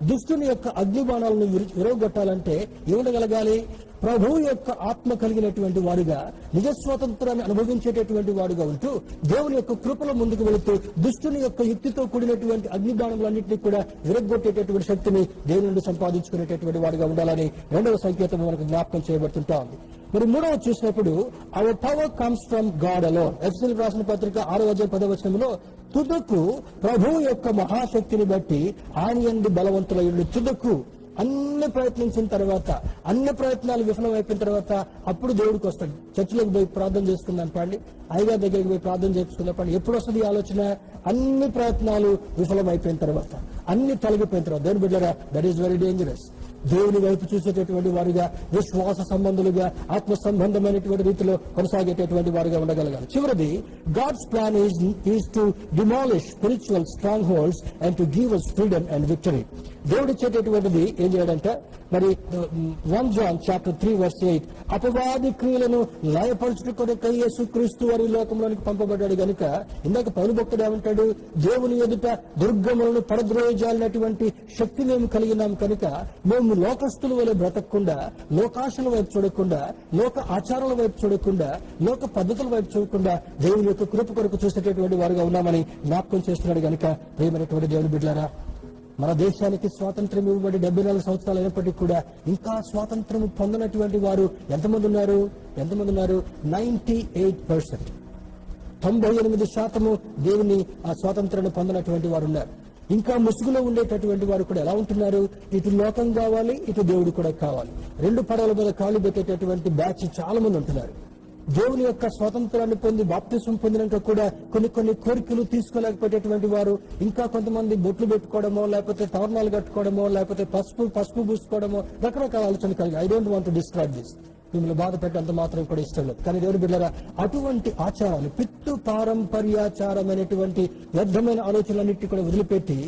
దుష్టుని యొక్క అగ్ని బాణాలను విరవగొట్టాలంటే ఏముండగలగాలి? ప్రభువు యొక్క ఆత్మ కలిగినటువంటి వాడుగా, నిజ స్వాతంత్రాన్ని అనుభవించేటటువంటి వాడుగా ఉంటూ దేవుని యొక్క కృపలో ముందుకు వెళుతూ దుష్టుని యొక్క యుక్తితో కూడినటువంటి అగ్ని బాణములన్నింటినీ కూడా విరగొట్టేటటువంటి శక్తిని దేవుని నుండి సంపాదించుకునేటటువంటి వాడుగా ఉండాలని రెండవ సంకేతం మనకు జ్ఞాపకం చేయబడుతుంటా ఉంది. మరి మూడవ చూసినప్పుడు our power comes from God alone. ఎఫెసీయులకు రాసిన పత్రిక 6వ అధ్యాయం 10వ వచనంలో తుదకు ప్రభువు యొక్క మహాశక్తిని బట్టి ఆయన యందు బలవంతులయ్యుండి. తుదకు అన్ని ప్రయత్నించిన తర్వాత, అన్ని ప్రయత్నాలు విఫలమైపోయిన తర్వాత అప్పుడు దేవుడికి వస్తాడు. చర్చిలోకి పోయి ప్రార్థన చేసుకుందాం పండి, అయ్యగారి దగ్గరికి పోయి ప్రార్థన చేసుకుందాం పండి. ఎప్పుడు వస్తుంది ఈ ఆలోచన? అన్ని ప్రయత్నాలు విఫలమైపోయిన తర్వాత, అన్ని తొలగిపోయిన తర్వాత. దేవుని బిడ్డలారా, దట్ ఈస్ వెరీ డేంజరస్. దేవుని వైపు చూసేటటువంటి వారుగా, విశ్వాస సంబంధులుగా, ఆత్మ సంబంధమైనటువంటి రీతిలో కొనసాగేటటువంటి వారుగా ఉండగలగాలి. చివరిది, God's plan is to demolish spiritual strongholds and to give us freedom and victory. దేవుడు ఇచ్చేటటువంటిది ఏం చేయడంటే, మరి 1 John chapter 3 verse 8, అపవాది క్రియలను లయపరచుటకు యేసుక్రీస్తు వారి లోకంలోనికి పంపబడ్డాడు. గనుక ఇందాక పౌలు భక్తుడు ఏమంటాడు? దేవుని ఎదుట దుర్గములను పడద్రోయజాలినటువంటి శక్తి మేము కలిగినాం కనుక మేము లోకస్తుల వలె బ్రతకకుండా, లోకాశల వైపు చూడకుండా, లోక ఆచారాల వైపు చూడకుండా, లోక పద్ధతుల వైపు చూడకుండా దేవుని యొక్క కృప కొరకు చూసేటటువంటి వారుగా ఉన్నామని జ్ఞాపకం చేస్తున్నాడు. గనుక ప్రియమైనటువంటి దేవుని బిడ్డలారా, మన దేశానికి స్వాతంత్రం ఇవ్వబడి 74 సంవత్సరాలు అయినప్పటికీ కూడా ఇంకా స్వాతంత్రం పొందినటువంటి వారు ఎంతమంది ఉన్నారు? 98%. 98% దేవుని ఆ స్వాతంత్రాన్ని పొందినటువంటి వారు ఉన్నారు. ఇంకా ముసుగులో ఉండేటటువంటి వారు కూడా ఎలా ఉంటున్నారు? ఇటు లోకం కావాలి, ఇటు దేవుడు కూడా కావాలి. 2 పడవల మీద కాళ్ళు పెట్టేటటువంటి బ్యాచ్ చాలా మంది ఉంటున్నారు. దేవుని యొక్క స్వాతంత్రాన్ని పొంది బాప్తిసం పొందినాక కూడా కొన్ని కోరికలు తీసుకోలేకపోయేటటువంటి వారు, ఇంకా కొంతమంది బొట్లు పెట్టుకోవడమో, లేకపోతే తోరణాలు కట్టుకోవడమో, లేకపోతే పసుపు పూసుకోవడమో, రకరకాల ఆలోచన కలిగి. I don't want to describe this. మిమ్మల్ని బాధ పెట్టేంత మాత్రం కూడా ఇష్టం లేదు. కానీ దేవుని బిడ్డలారా, అటువంటి ఆచారాలు, పితృ పారంపర్యాచారమైనటువంటి వ్యర్థమైన ఆలోచనలన్నింటినీ కూడా వదిలిపెట్టి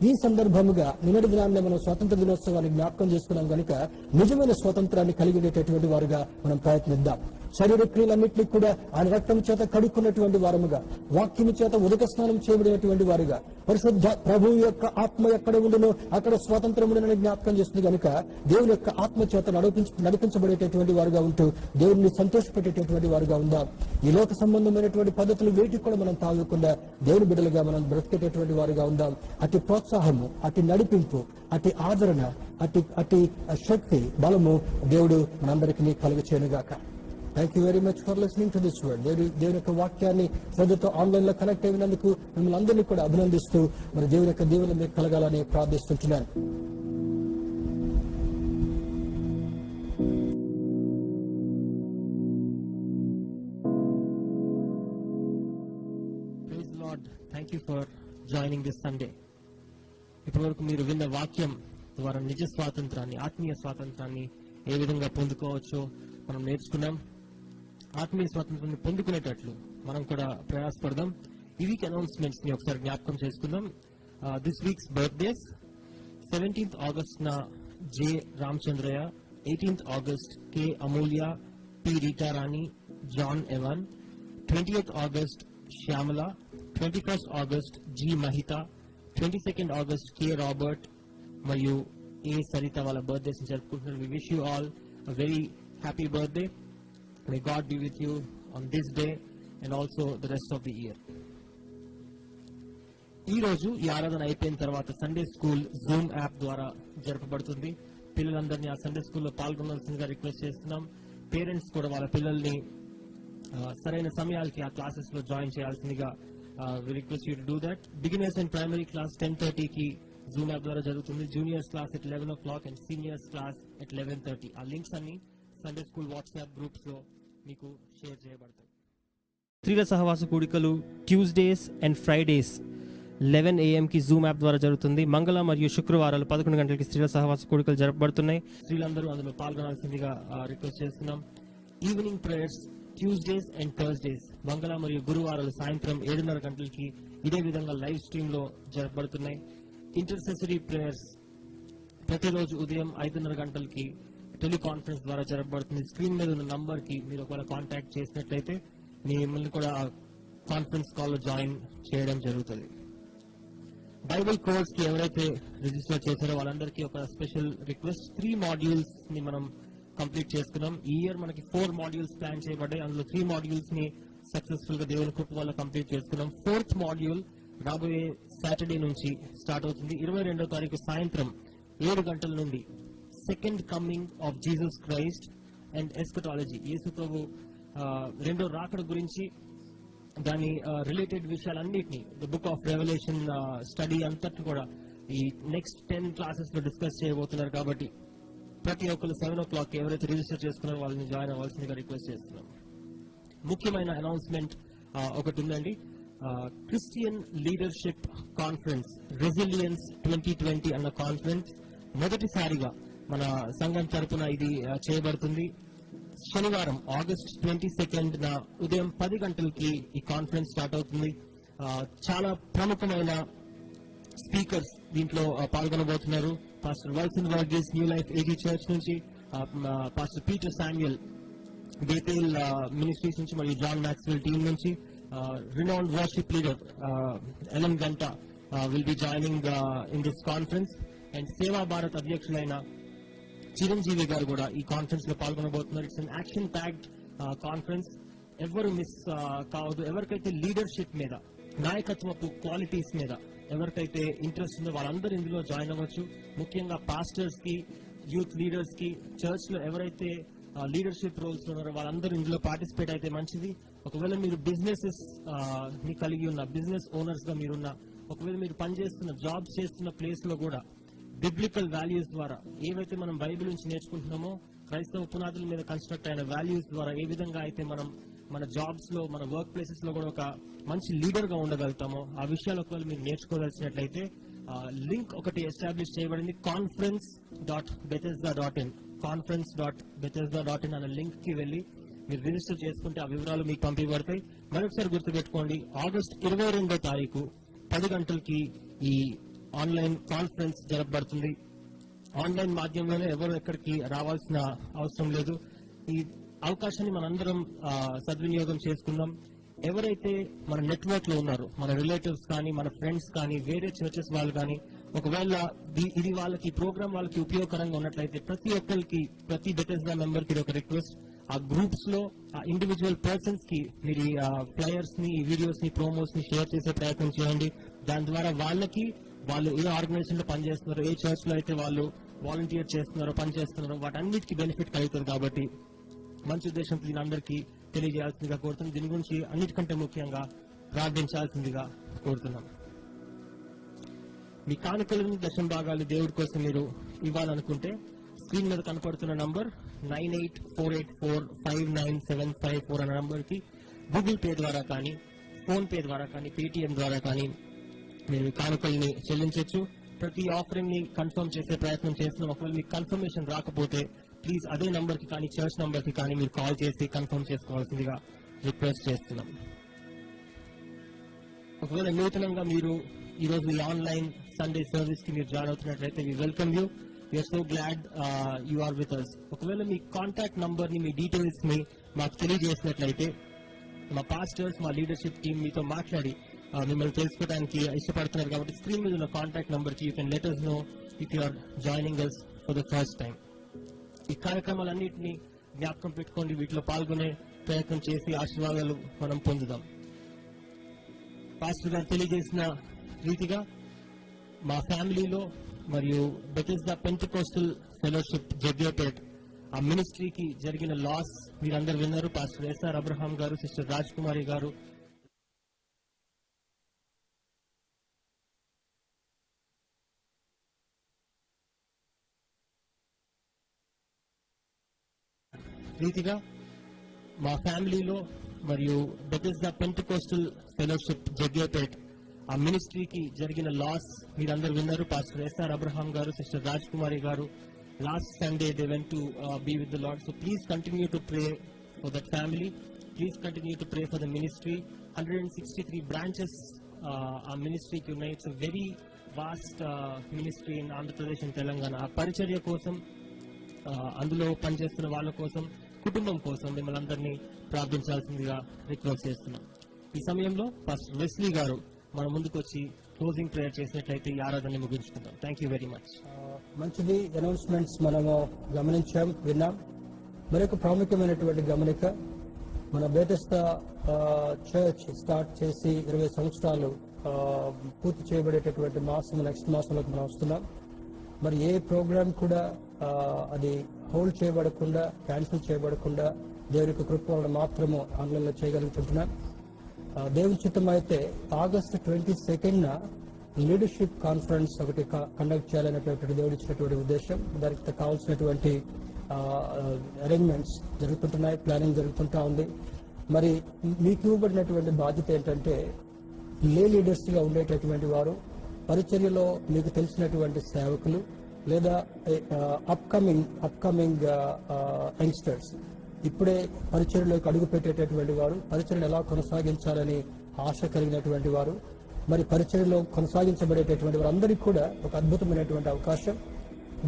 ఈ సందర్భముగా నిన్నటి దినాన్ని మనం స్వాతంత్ర దినోత్సవాన్ని జ్ఞాపకం చేసుకున్నాం కనుక నిజమైన స్వాతంత్రాన్ని కలిగి ఉండేటటువంటి వారుగా మనం ప్రయత్నిద్దాం. శరీర క్రియలన్నింటినీ కూడా ఆయన రక్తం చేత కడుక్కున్నటువంటి వారముగా, వాక్యము చేత ఉదక స్నానం చేయబడినటువంటి వారుగా, పరిశుద్ధ ప్రభువు యొక్క ఆత్మ ఎక్కడ ఉండునో అక్కడ స్వాతంత్రం ఉండునని జ్ఞాపకం చేస్తుంది కనుక దేవుని యొక్క ఆత్మ చేత నడిపించబడేటటువంటి వారుగా ఉంటూ దేవుడిని సంతోషపెట్టేటటువంటి వారుగా ఉందాం. ఈ లోక సంబంధమైనటువంటి పద్ధతులు వేటికి కూడా మనం తాగకుండా దేవుని బిడ్డలుగా మనం బ్రతికేటటువంటి వారుగా ఉందాం. అతి ప్రోత్సాహము, అతి నడిపింపు, అతి ఆదరణ, అతి శక్తి, బలము దేవుడు మనందరికీ కలుగచేయనుగాక. Thank you very much for listening to this word. దేవుని యొక్క వాక్యాన్ని శ్రద్ధతో ఆన్లైన్ లో కనెక్ట్ అయినందుకు మిమ్మల్ని అందరినీ కూడా అభినందిస్తూ మరి దేవుని యొక్క దీవెనలు మీకు కలగాలని ప్రార్థిస్తుంటున్నాను. Thank you for joining this Sunday. ఇప్పటివరకు మీరు విన్న వాక్యం ద్వారా నిజ స్వాతంత్రాన్ని, ఆత్మీయ స్వాతంత్రాన్ని ఏ విధంగా పొందుకోవచ్చో మనం నేర్చుకున్నాం. ఆత్మీయ స్వాతంత్రాన్ని పొందుకునేటట్లు మనం కూడా ప్రయాసపడదాం. ఈ వీక్ అనౌన్స్మెంట్స్ ని ఒకసారి జ్ఞాపకం చేసుకుందాం. This week's birthdays: 17th August నా J Ramachandraiah, 18th August K Amulya, P Ritarani, John Evan, 20th August Shyamala, 21st August G Mahitha, 22nd August K Robert మరియు ఏ సరిత వాళ్ళ బర్త్డేస్ జరుపుకుంటున్నారు. We wish you all a very happy birthday. May God be with you on this day and also the rest of the year. ఈ రోజు ఈ ఆరాధన అయిపోయిన తర్వాత Sunday school Zoom app ద్వారా జరపబడుతుంది. పిల్లలందరినీ ఆ సండే స్కూల్లో పాల్గొనాల్సిందిగా రిక్వెస్ట్ చేస్తున్నాం. పేరెంట్స్ కూడా వాళ్ళ పిల్లల్ని సరైన సమయాలకి ఆ క్లాసెస్ లో జాయిన్ చేయాల్సిందిగా we request you to do that. Beginners and primary class 10:30 కి జూమ్ యాప్ ద్వారా జరుగుతుంది. Juniors class at 11 o'clock and seniors class at 11:30. ఆ లింక్స్ అన్ని సండే స్కూల్ వాట్సాప్ గ్రూప్స్ లో మీకు షేర్ చేయబడతాయి. స్త్రీల సహవాస కూడికలు ట్యూస్డేస్ అండ్ ఫ్రైడేస్ 11 AM కి జూమ్ యాప్ ద్వారా జరుగుతుంది. మంగళ మరియు శుక్రవారాలు 11 గంటలకి స్త్రీల సహవాస కూడికలు జరపబడుతున్నాయి. స్త్రీలందరూ అందులో పాల్గొనాల్సిందిగా రిక్వెస్ట్ చేస్తున్నాం. Evening prayers Tuesdays and Thursdays మంగళ మరియు గురువారాలు సాయంత్రం 7:30 గంటలకి ఇదే విధంగా లైవ్ స్ట్రీమ్ లో జరపబడుతున్నాయి. ఇంటర్సెసరీ ప్రేయర్స్ ప్రతిరోజు ఉదయం 5:30 గంటలకి టెలికాన్ఫరెన్స్ ద్వారా జరపబడుతుంది. స్క్రీన్ మీద ఉన్న నంబర్ కి మీరు ఒకవేళ కాంటాక్ట్ చేసినట్లయితే మిమ్మల్ని కూడా కాన్ఫరెన్స్ కాల్ లో జాయిన్ చేయడం జరుగుతుంది. బైబిల్ కోర్స్ కి ఎవరైతే రిజిస్టర్ చేశారో వాళ్ళందరికీ ఒక స్పెషల్ రిక్వెస్ట్. 3 మాడ్యూల్స్ ని మనం కంప్లీట్ చేసుకున్నాం. ఈ ఇయర్ మనకి 4 మాడ్యూల్స్ ప్లాన్ చేయబడ్డాయి. అందులో 3 మాడ్యూల్స్ ని సక్సెస్ఫుల్ గా దేవుని కృప వల్ల కంప్లీట్ చేసుకున్నాం. 4th మాడ్యూల్ రాబోయే సాటర్డే నుంచి స్టార్ట్ అవుతుంది. 22వ తారీఖు సాయంత్రం 7 గంటల నుండి second coming of Jesus Christ and eschatology, Yesu ప్రభు రెండో రాకడ గురించి దాని రిలేటెడ్ విషయాలన్నింటినీ the book of Revelation study అంతటి కూడా ఈ నెక్స్ట్ 10 క్లాసెస్ లో డిస్కస్ చేయబోతున్నారు. కాబట్టి ప్రతి ఒక్కరు 7 o'clock ఎవరైతే రిజిస్టర్ చేసుకున్నారో వాళ్ళని జాయిన్ అవ్వాల్సిందిగా రిక్వెస్ట్ చేస్తున్నాం. ముఖ్యమైన అనౌన్స్మెంట్ ఒకటి ఉందండి. క్రిస్టియన్ లీడర్షిప్ కాన్ఫరెన్స్ రెసిలియన్స్ 2020 అన్న కాన్ఫరెన్స్ మొదటిసారిగా మన సంఘం తరపున ఇది చేయబడుతుంది. శనివారం August 22nd ఉదయం 10 గంటలకి ఈ కాన్ఫరెన్స్ స్టార్ట్ అవుతుంది. చాలా ప్రముఖమైన స్పీకర్స్ దీంట్లో పాల్గొనబోతున్నారు. Pastor Wilson Varghese New Life AG church నుంచి, pastor Peter Samuel Bethel Ministries నుంచి మరియు జాన్ మ్యాక్స్వెల్ టీమ్ నుంచి, renowned worship leader Alan Ganta will be joining in this conference. And Seva Bharat అధ్యక్షులైన చిరంజీవి గారు కూడా ఈ కాన్ఫరెన్స్ లో పాల్గొనబోతున్నారు. It's an action packed conference. ఎవరు మిస్ కావద్దు. ఎవరికైతే లీడర్షిప్ మీద, నాయకత్వపు క్వాలిటీస్ మీద ఎవరికైతే ఇంట్రెస్ట్ ఉందో వాళ్ళందరూ ఇందులో జాయిన్ అవ్వచ్చు. ముఖ్యంగా పాస్టర్స్ కి, యూత్ లీడర్స్ కి, చర్చ్ లో ఎవరైతే లీడర్షిప్ రోల్స్ ఉన్నారో వాళ్ళందరూ ఇందులో పార్టిసిపేట్ అయితే మంచిది. ఒకవేళ మీరు బిజినెసెస్ ని కలిగి ఉన్న, బిజినెస్ ఓనర్స్ గా మీరున్న, ఒకవేళ మీరు పనిచేస్తున్న, జాబ్స్ చేస్తున్న ప్లేస్ లో కూడా బిబ్లికల్ వాల్యూస్ ద్వారా ఏవైతే మనం బైబిల్ నుంచి నేర్చుకుంటున్నామో, క్రైస్తవ పునాదుల మీద కన్స్ట్రక్ట్ అయిన వాల్యూస్ ద్వారా ఏ విధంగా అయితే మనం మన జాబ్స్ లో, మన వర్క్ ప్లేసెస్ లో కూడా ఒక మంచి లీడర్ గా ఉండగలుగుతామో ఆ విషయాలు ఒకవేళ మీరు నేర్చుకోవాల్సినట్లయితే లింక్ ఒకటి ఎస్టాబ్లిష్ చేయబడింది. conference.bethesda.in conference.bethesda.in అనే లింక్ కి వెళ్ళి మీరు రిజిస్టర్ చేసుకుంటే ఆ వివరాలు మీకు పంపించబడతాయి. మరొకసారి గుర్తుపెట్టుకోండి, August 22వ తారీఖు 10 గంటలకి ఈ ఆన్లైన్ కాన్ఫరెన్స్ జరపబడుతుంది. ఆన్లైన్ మాధ్యమంలోనే ఎవరు ఎక్కడికి రావాల్సిన అవసరం లేదు. ఈ అవకాశాన్ని మనందరం సద్వినియోగం చేసుకుందాం. ఎవరైతే మన నెట్వర్క్ లో ఉన్నారో, మన రిలేటివ్స్ కానీ, మన ఫ్రెండ్స్ కానీ, వేరే చర్చెస్ వాళ్ళు కానీ, ఒకవేళ ఇది వాళ్ళకి ప్రోగ్రామ్ వాళ్ళకి ఉపయోగకరంగా ఉన్నట్లయితే ప్రతి ఒక్కరికి, ప్రతి బెథెస్డా మెంబర్ కి ఒక రిక్వెస్ట్, ఆ గ్రూప్స్ లో ఆ ఇండివిజువల్ పర్సన్స్ కి మీరు ఈ ఫ్లయర్స్ ని, ఈ వీడియోస్ ని, ప్రోమోస్ ని షేర్ చేసే ప్రయత్నం చేయండి. దాని ద్వారా వాళ్ళకి, వాళ్ళు ఏ ఆర్గనైజేషన్ లో పనిచేస్తున్నారో, ఏ చర్చ్ లో అయితే వాళ్ళు వాలంటీర్ చేస్తున్నారో, పనిచేస్తున్నారో, వాటన్నిటికీ బెనిఫిట్ కలుగుతుంది. కాబట్టి మంచి ఉద్దేశంతో దీని అందరికీ తెలియజేయాల్సిందిగా కోరుతున్నాం. దీని గురించి అన్నిటికంటే ముఖ్యంగా ప్రార్థించాల్సిందిగా కోరుతున్నాం. మీ కానుకలను దశమ భాగాలు దేవుడి కోసం మీరు ఇవ్వాలనుకుంటే స్క్రీన్ మీద కనపడుతున్న నంబర్ 9848459754 అనే నంబర్ కి గూగుల్ పే ద్వారా కానీ, ఫోన్ పే ద్వారా కానీ, పేటిఎం ద్వారా కానీ మీరు కానుకల్ని చెల్లించవచ్చు. ప్రతి ఆఫరింగ్ ని కన్ఫర్మ్ చేసే ప్రయత్నం చేస్తున్నాం. ఒకవేళ మీకు కన్ఫర్మేషన్ రాకపోతే ప్లీజ్ అదే నంబర్ కి కానీ, చర్చ్ నంబర్ కి కానీ మీరు కాల్ చేసి కన్ఫర్మ్ చేసుకోవాల్సిందిగా రిక్వెస్ట్ చేస్తున్నాం. ఒకవేళ నూతనంగా మీరు ఈ రోజు ఈ ఆన్లైన్ సండే సర్వీస్ కి మీరు జాయిన్ అవుతున్నట్లయితే we welcome you. We're so glad you are with us. ఒకవేళ మీ కాంటాక్ట్ నంబర్ ని, మీ డీటెయిల్స్ ని మాకు తెలియజేసినట్లయితే మా పాస్టర్స్, మా లీడర్షిప్ టీమ్ మీతో మాట్లాడి మిమ్మల్ని తెలుసుకోవడానికి ఇష్టపడుతున్నారు. కాబట్టి స్క్రీన్ మీద ఉన్న కాంటాక్ట్ నంబర్ కి you can let us know if you are joining us for the first time. ఈ కార్యక్రమాలన్నింటినీ జ్ఞాపకం పెట్టుకోండి. వీటిలో పాల్గొనే ప్రయత్నం చేసి ఆశీర్వాదాలు మనం పొందుదాం. పాస్టర్ గారు తెలియజేసిన రీతిగా మా ఫ్యామిలీలో మరియు బెథెస్డా పెంటెకోస్టల్ ఫెలోషిప్ జగ్గేపేట్ ఆ మినిస్ట్రీకి జరిగిన లాస్ మీరందరూ విన్నారు. పాస్టర్ ఎస్ఆర్ అబ్రహాం గారు, సిస్టర్ రాజ్ కుమారి గారు రీతిగా మా ఫ్యామిలీలో మరియు బెథెస్డా పెంటెకోస్టల్ ఫెలోషిప్ జగ్గేపేట్ ఆ మినిస్ట్రీకి జరిగిన లాస్ మీరందరూ విన్నారు. పాస్టర్ ఎస్ఆర్ అబ్రహాం గారు, సిస్టర్ రాజ్ కుమారి గారు last Sunday they went to be with the Lord. So please continue to pray for that family. Please continue to pray for the ministry. 163 branches ఆ మినిస్ట్రీకి ఉన్నాయి. It's very vast ministry in Andhra Pradesh and Telangana. ఆ పరిచర్య కోసం, అందులో పనిచేస్తున్న వాళ్ళ కోసం, కుటుంబం కోసం మిమ్మల్ని అందరినీ ప్రార్థించాల్సిందిగా రిక్వెస్ట్ చేస్తున్నాం. ఈ సమయంలో పాస్టర్ వెస్లీ గారు మన ముందుకు వచ్చి క్లోజింగ్ ప్రేయర్ చేసినట్లయితే ఈ ఆరాధనని ముగించుకుందాం. Thank you very much. మంచిది. అనౌన్స్మెంట్స్ మనము గమనించాం, విన్నాం. మరొక ప్రాముఖ్యమైనటువంటి గమనిక, మన బెథెస్డా చర్చ్ స్టార్ట్ చేసి 20 సంవత్సరాలు పూర్తి చేయబడేటటువంటి మాసం నెక్స్ట్ మాసంలోకి మనం వస్తున్నాం. మరి ఏ ప్రోగ్రామ్ కూడా అది హోల్డ్ చేయబడకుండా, క్యాన్సిల్ చేయబడకుండా దేవుని యొక్క కృప వలన మాత్రము ఆన్లైన్లో చేయగలుగుతుంటున్నాం. దేవుని చిత్తం అయితే ఆగస్టు 22న లీడర్షిప్ కాన్ఫరెన్స్ ఒకటి కండక్ట్ చేయాలనేటువంటి దేవుడు ఇచ్చినటువంటి ఉద్దేశం. దానికి కావాల్సినటువంటి అరేంజ్మెంట్స్ జరుగుతుంటున్నాయి, ప్లానింగ్ జరుగుతుంటా ఉంది. మరి మీకు ఇవ్వబడినటువంటి బాధ్యత ఏంటంటే లే లీడర్స్ గా ఉండేటటువంటి వారు, పరిచర్యలో మీకు తెలిసినటువంటి సేవకులు లేదా అప్కమింగ్ యంగ్స్టర్స్, ఇప్పుడే పరిచర్యలోకి అడుగు పెట్టేటటువంటి వారు, పరిచర్యను ఎలా కొనసాగించాలని ఆశ కలిగినటువంటి వారు, మరి పరిచర్యలో కొనసాగించబడేటటువంటి వారందరికీ కూడా ఒక అద్భుతమైనటువంటి అవకాశం.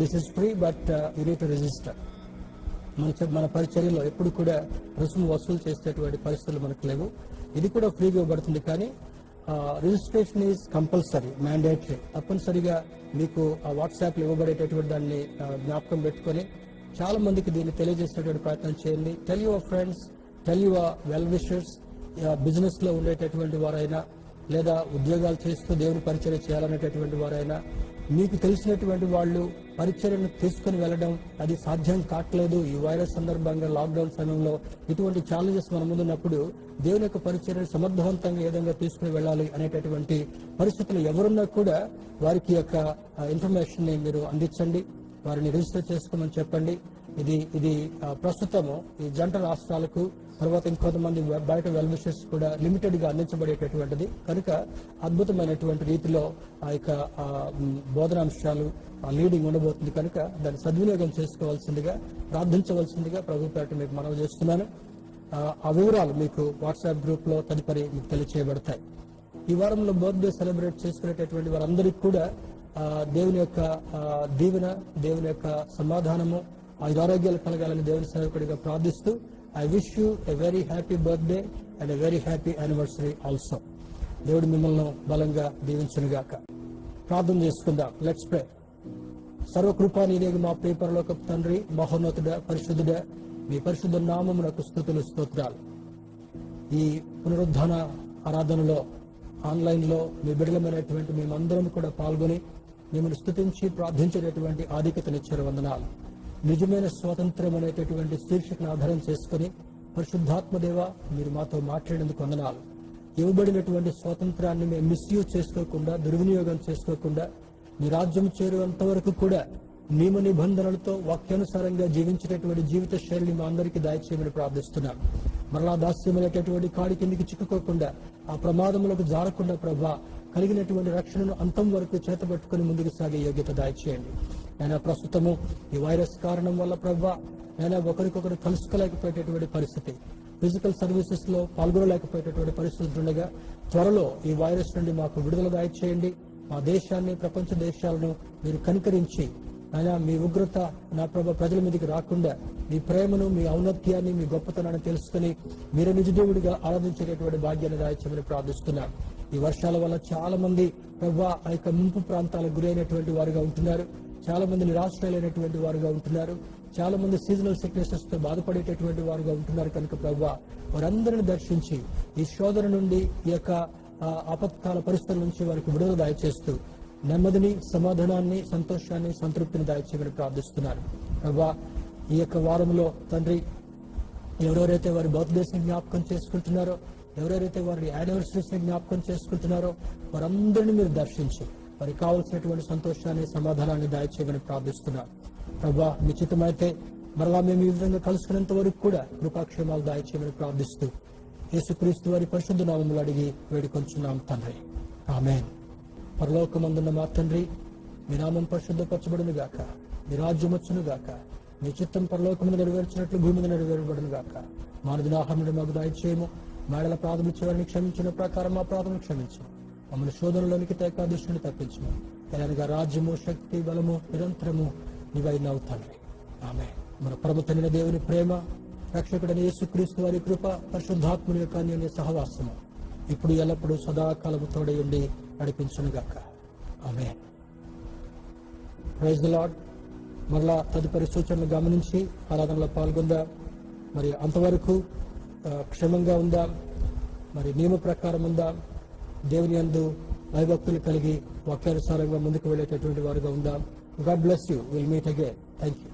This is free but you need to register. మన పరిచర్యలో ఎప్పుడు కూడా రుసుము వసూలు చేసేటువంటి పరిస్థితులు మనకు లేవు. ఇది కూడా ఫ్రీగా ఇవ్వబడుతుంది, కానీ రిజిస్ట్రేషన్ ఈజ్ కంపల్సరీ, మ్యాండేటరీ. తప్పనిసరిగా మీకు ఆ వాట్సాప్ లో ఇవ్వబడేటటువంటి దాన్ని జ్ఞాపకం పెట్టుకొని చాలా మందికి దీన్ని తెలియజేసేటువంటి ప్రయత్నం చేయండి. Tell your friends, tell your well wishers. Business లో ఉండేటటువంటి వారైనా లేదా ఉద్యోగాలు చేస్తూ దేవుని పరిచర్య చేయాలనేటటువంటి వారైనా, మీకు తెలిసినటువంటి వాళ్ళు పరిచర్యను తీసుకుని వెళ్ళడం అది సాధ్యం కావట్లేదు. ఈ వైరస్ సందర్భంగా, లాక్డౌన్ సమయంలో ఇటువంటి ఛాలెంజెస్ మన ముందున్నప్పుడు దేవుని యొక్క పరిచర్యను సమర్థవంతంగా ఏ విధంగా తీసుకుని వెళ్ళాలి అనేటటువంటి పరిస్థితులు ఎవరున్నా కూడా వారికి యొక్క ఇన్ఫర్మేషన్ ని మీరు అందించండి, వారిని రిజిస్టర్ చేసుకోమని చెప్పండి. ఇది ప్రస్తుతము ఈ జంట రాష్ట్రాలకు, తర్వాత ఇంకొంతమంది బయట వెల్ విషర్స్ కూడా లిమిటెడ్ గా అందించబడేటటువంటిది కనుక అద్భుతమైనటువంటి రీతిలో ఆ యొక్క బోధనాంశాలు లీడింగ్ ఉండబోతుంది కనుక దాన్ని సద్వినియోగం చేసుకోవాల్సిందిగా, ప్రార్థించవలసిందిగా ప్రభు పేట మీకు మనవి చేస్తున్నాను. ఆ వివరాలు మీకు వాట్సాప్ గ్రూప్ లో తదుపరి మీకు తెలియచేయబడతాయి. ఈ వారంలో బర్త్డే సెలబ్రేట్ చేసుకునేటటువంటి వారందరికీ కూడా దేవుని యొక్క దీవెన, దేవుని యొక్క సమాధానము, ఆరోగ్యాలు కలగాలని దేవుని సేవకుడిగా ప్రార్థిస్తూ I wish you a very happy birthday and a very happy anniversary also. దేవుడు మిమ్మల్ని బలంగా దీవించునుగాక. ప్రార్థన చేసుకుందాం. Let's pray. సర్వకృపానిధియగు మా ప్రియ పరలోకపు తండ్రి, మహోన్నతుడా, పరిశుద్ధుడా, మీ పరిశుద్ధ నామమునకు స్తుతులు, స్తోత్రాలు. ఈ పునరుద్ధాన ఆరాధనలో ఆన్లైన్ లో మీ బిడ్డలమైనటువంటి మేమందరం కూడా పాల్గొని మిమ్మల్ని స్తుతించి ప్రార్థించేటటువంటి ఆధిక్యతనిచ్చారు. వందనాలు. నిజమైన స్వాతంత్రం అనేటటువంటి శీర్షికను ఆధారం చేసుకుని పరిశుద్ధాత్మదేవ మీరు మాతో మాట్లాడేందుకు వందనాలు. ఇవ్వబడినటువంటి స్వాతంత్రాన్ని మేము మిస్యూజ్ చేసుకోకుండా, దుర్వినియోగం చేసుకోకుండా మీ రాజ్యం చేరువంత వరకు కూడా నియమ నిబంధనలతో వాక్యానుసారంగా జీవించేటటువంటి జీవిత శైలిని మా అందరికీ దయచేయమని ప్రార్థిస్తున్నాం. మరలా దాస్యమైనటువంటి కాడి కిందికి చిక్కుకోకుండా, ఆ ప్రమాదములకు జారకుండా ప్రభా కలిగినటువంటి రక్షణను అంతం వరకు చేతబట్టుకుని ముందుకు సాగే యోగ్యత దయచేయండి. అయినా ప్రస్తుతము ఈ వైరస్ కారణం వల్ల ప్రభా అయినా ఒకరికొకరు కలుసుకోలేకపోయేటటువంటి పరిస్థితి, ఫిజికల్ సర్వీసెస్ లో పాల్గొనలేకపోయేటటువంటి పరిస్థితులు ఉండగా త్వరలో ఈ వైరస్ నుండి మాకు విడుదల దయచేయండి. మా దేశాన్ని, ప్రపంచ దేశాలను మీరు కనికరించి అయినా మీ ఉగ్రత నా ప్రభా ప్రజల మీదకి రాకుండా మీ ప్రేమను, మీ ఔన్నత్యాన్ని, మీ గొప్పతనాన్ని తెలుసుకుని మీరే నిజదేవుడిగా ఆరాధించేటటువంటి భాగ్యాన్ని దయచేయమని ప్రార్థిస్తున్నాం. ఈ వర్షాల వల్ల చాలా మంది ప్రభా ఆ యొక్క ముంపు ప్రాంతాలకు గురైనటువంటి వారుగా ఉంటున్నారు. చాలా మంది నిరాశ్రయులైనటువంటి వారుగా ఉంటున్నారు. చాలా మంది సీజనల్ సిక్నెసెస్ తో బాధపడేటటువంటి వారుగా ఉంటున్నారు. కనుక ప్రభా వారందరిని దర్శించి ఈ శోధన నుండి, ఈ యొక్క ఆపత్కాల పరిస్థితుల నుంచి వారికి విడుదల దయచేస్తూ నెమ్మదిని, సమాధానాన్ని, సంతోషాన్ని, సంతృప్తిని దయచేయమని ప్రార్థిస్తున్నారు. ప్రభా ఈ యొక్క వారంలో తండ్రి ఎవరెవరైతే వారి బర్త్డేస్ ని జ్ఞాపకం చేసుకుంటున్నారో, ఎవరెవరైతే వారి యానివర్సరీస్ ని జ్ఞాపకం చేసుకుంటున్నారో వారందరినీ మీరు దర్శించి వారికి కావలసినటువంటి సంతోషాన్ని, సమాధానాన్ని దయచేయమని ప్రార్థిస్తున్నారు. ప్రభా నిశ్చితమైతే మరలా మేము ఈ విధంగా కలుసుకునేంత వరకు కూడా కృపాక్షేమాలు దయచేయమని ప్రార్థిస్తూ యేసుక్రీస్తు వారి పరిశుద్ధ నామములు అడిగి వేడుకొంచున్నాం తండ్రి, ఆమేన్. పరలోకమందున్న మా తండ్రి, మీ నామం పరిశుద్ధపరచబడును గాక, మీ రాజ్యం వచ్చును గాక, మీ చిత్తం పరలోకమును నెరవేర్చినట్లు భూమి మీద నెరవేరబడును గాక. మానవుని ఆహారం మాకు దయచేయము, మేడల ప్రాథమిక చివరిని క్షమించిన ప్రకారం మా ప్రాథమిక క్షమించము, మమ్మల్ని శోధనలోనికి దుష్టుని తప్పించము. ఎలాగా రాజ్యము, శక్తి, బలము నిరంతరము నీవైనావు తండ్రి, ఆమేన్. మన పరమ తండ్రి దేవుని ప్రేమ, రక్షకుడైన యేసుక్రీస్తు వారి కృప, పరిశుద్ధాత్ముని యొక్క అన్యోన్య సహవాసము ఇప్పుడు ఎల్లప్పుడూ సదాకాలము తోడై ఉండి నడిపించునుగాక, ఆమేన్. Praise the lord. మరలా తదుపరి సూచనలు గమనించి ఆరాధనలో పాల్గొందాం. మరి అంతవరకు క్షేమంగా ఉందాం, మరి నియమ ప్రకారం ఉందాం, దేవుని యందు భయభక్తులు కలిగి వాక్యానుసారంగా ముందుకు వెళ్ళేటటువంటి వారుగా ఉందాం. God bless you. Will meet again. Thank you.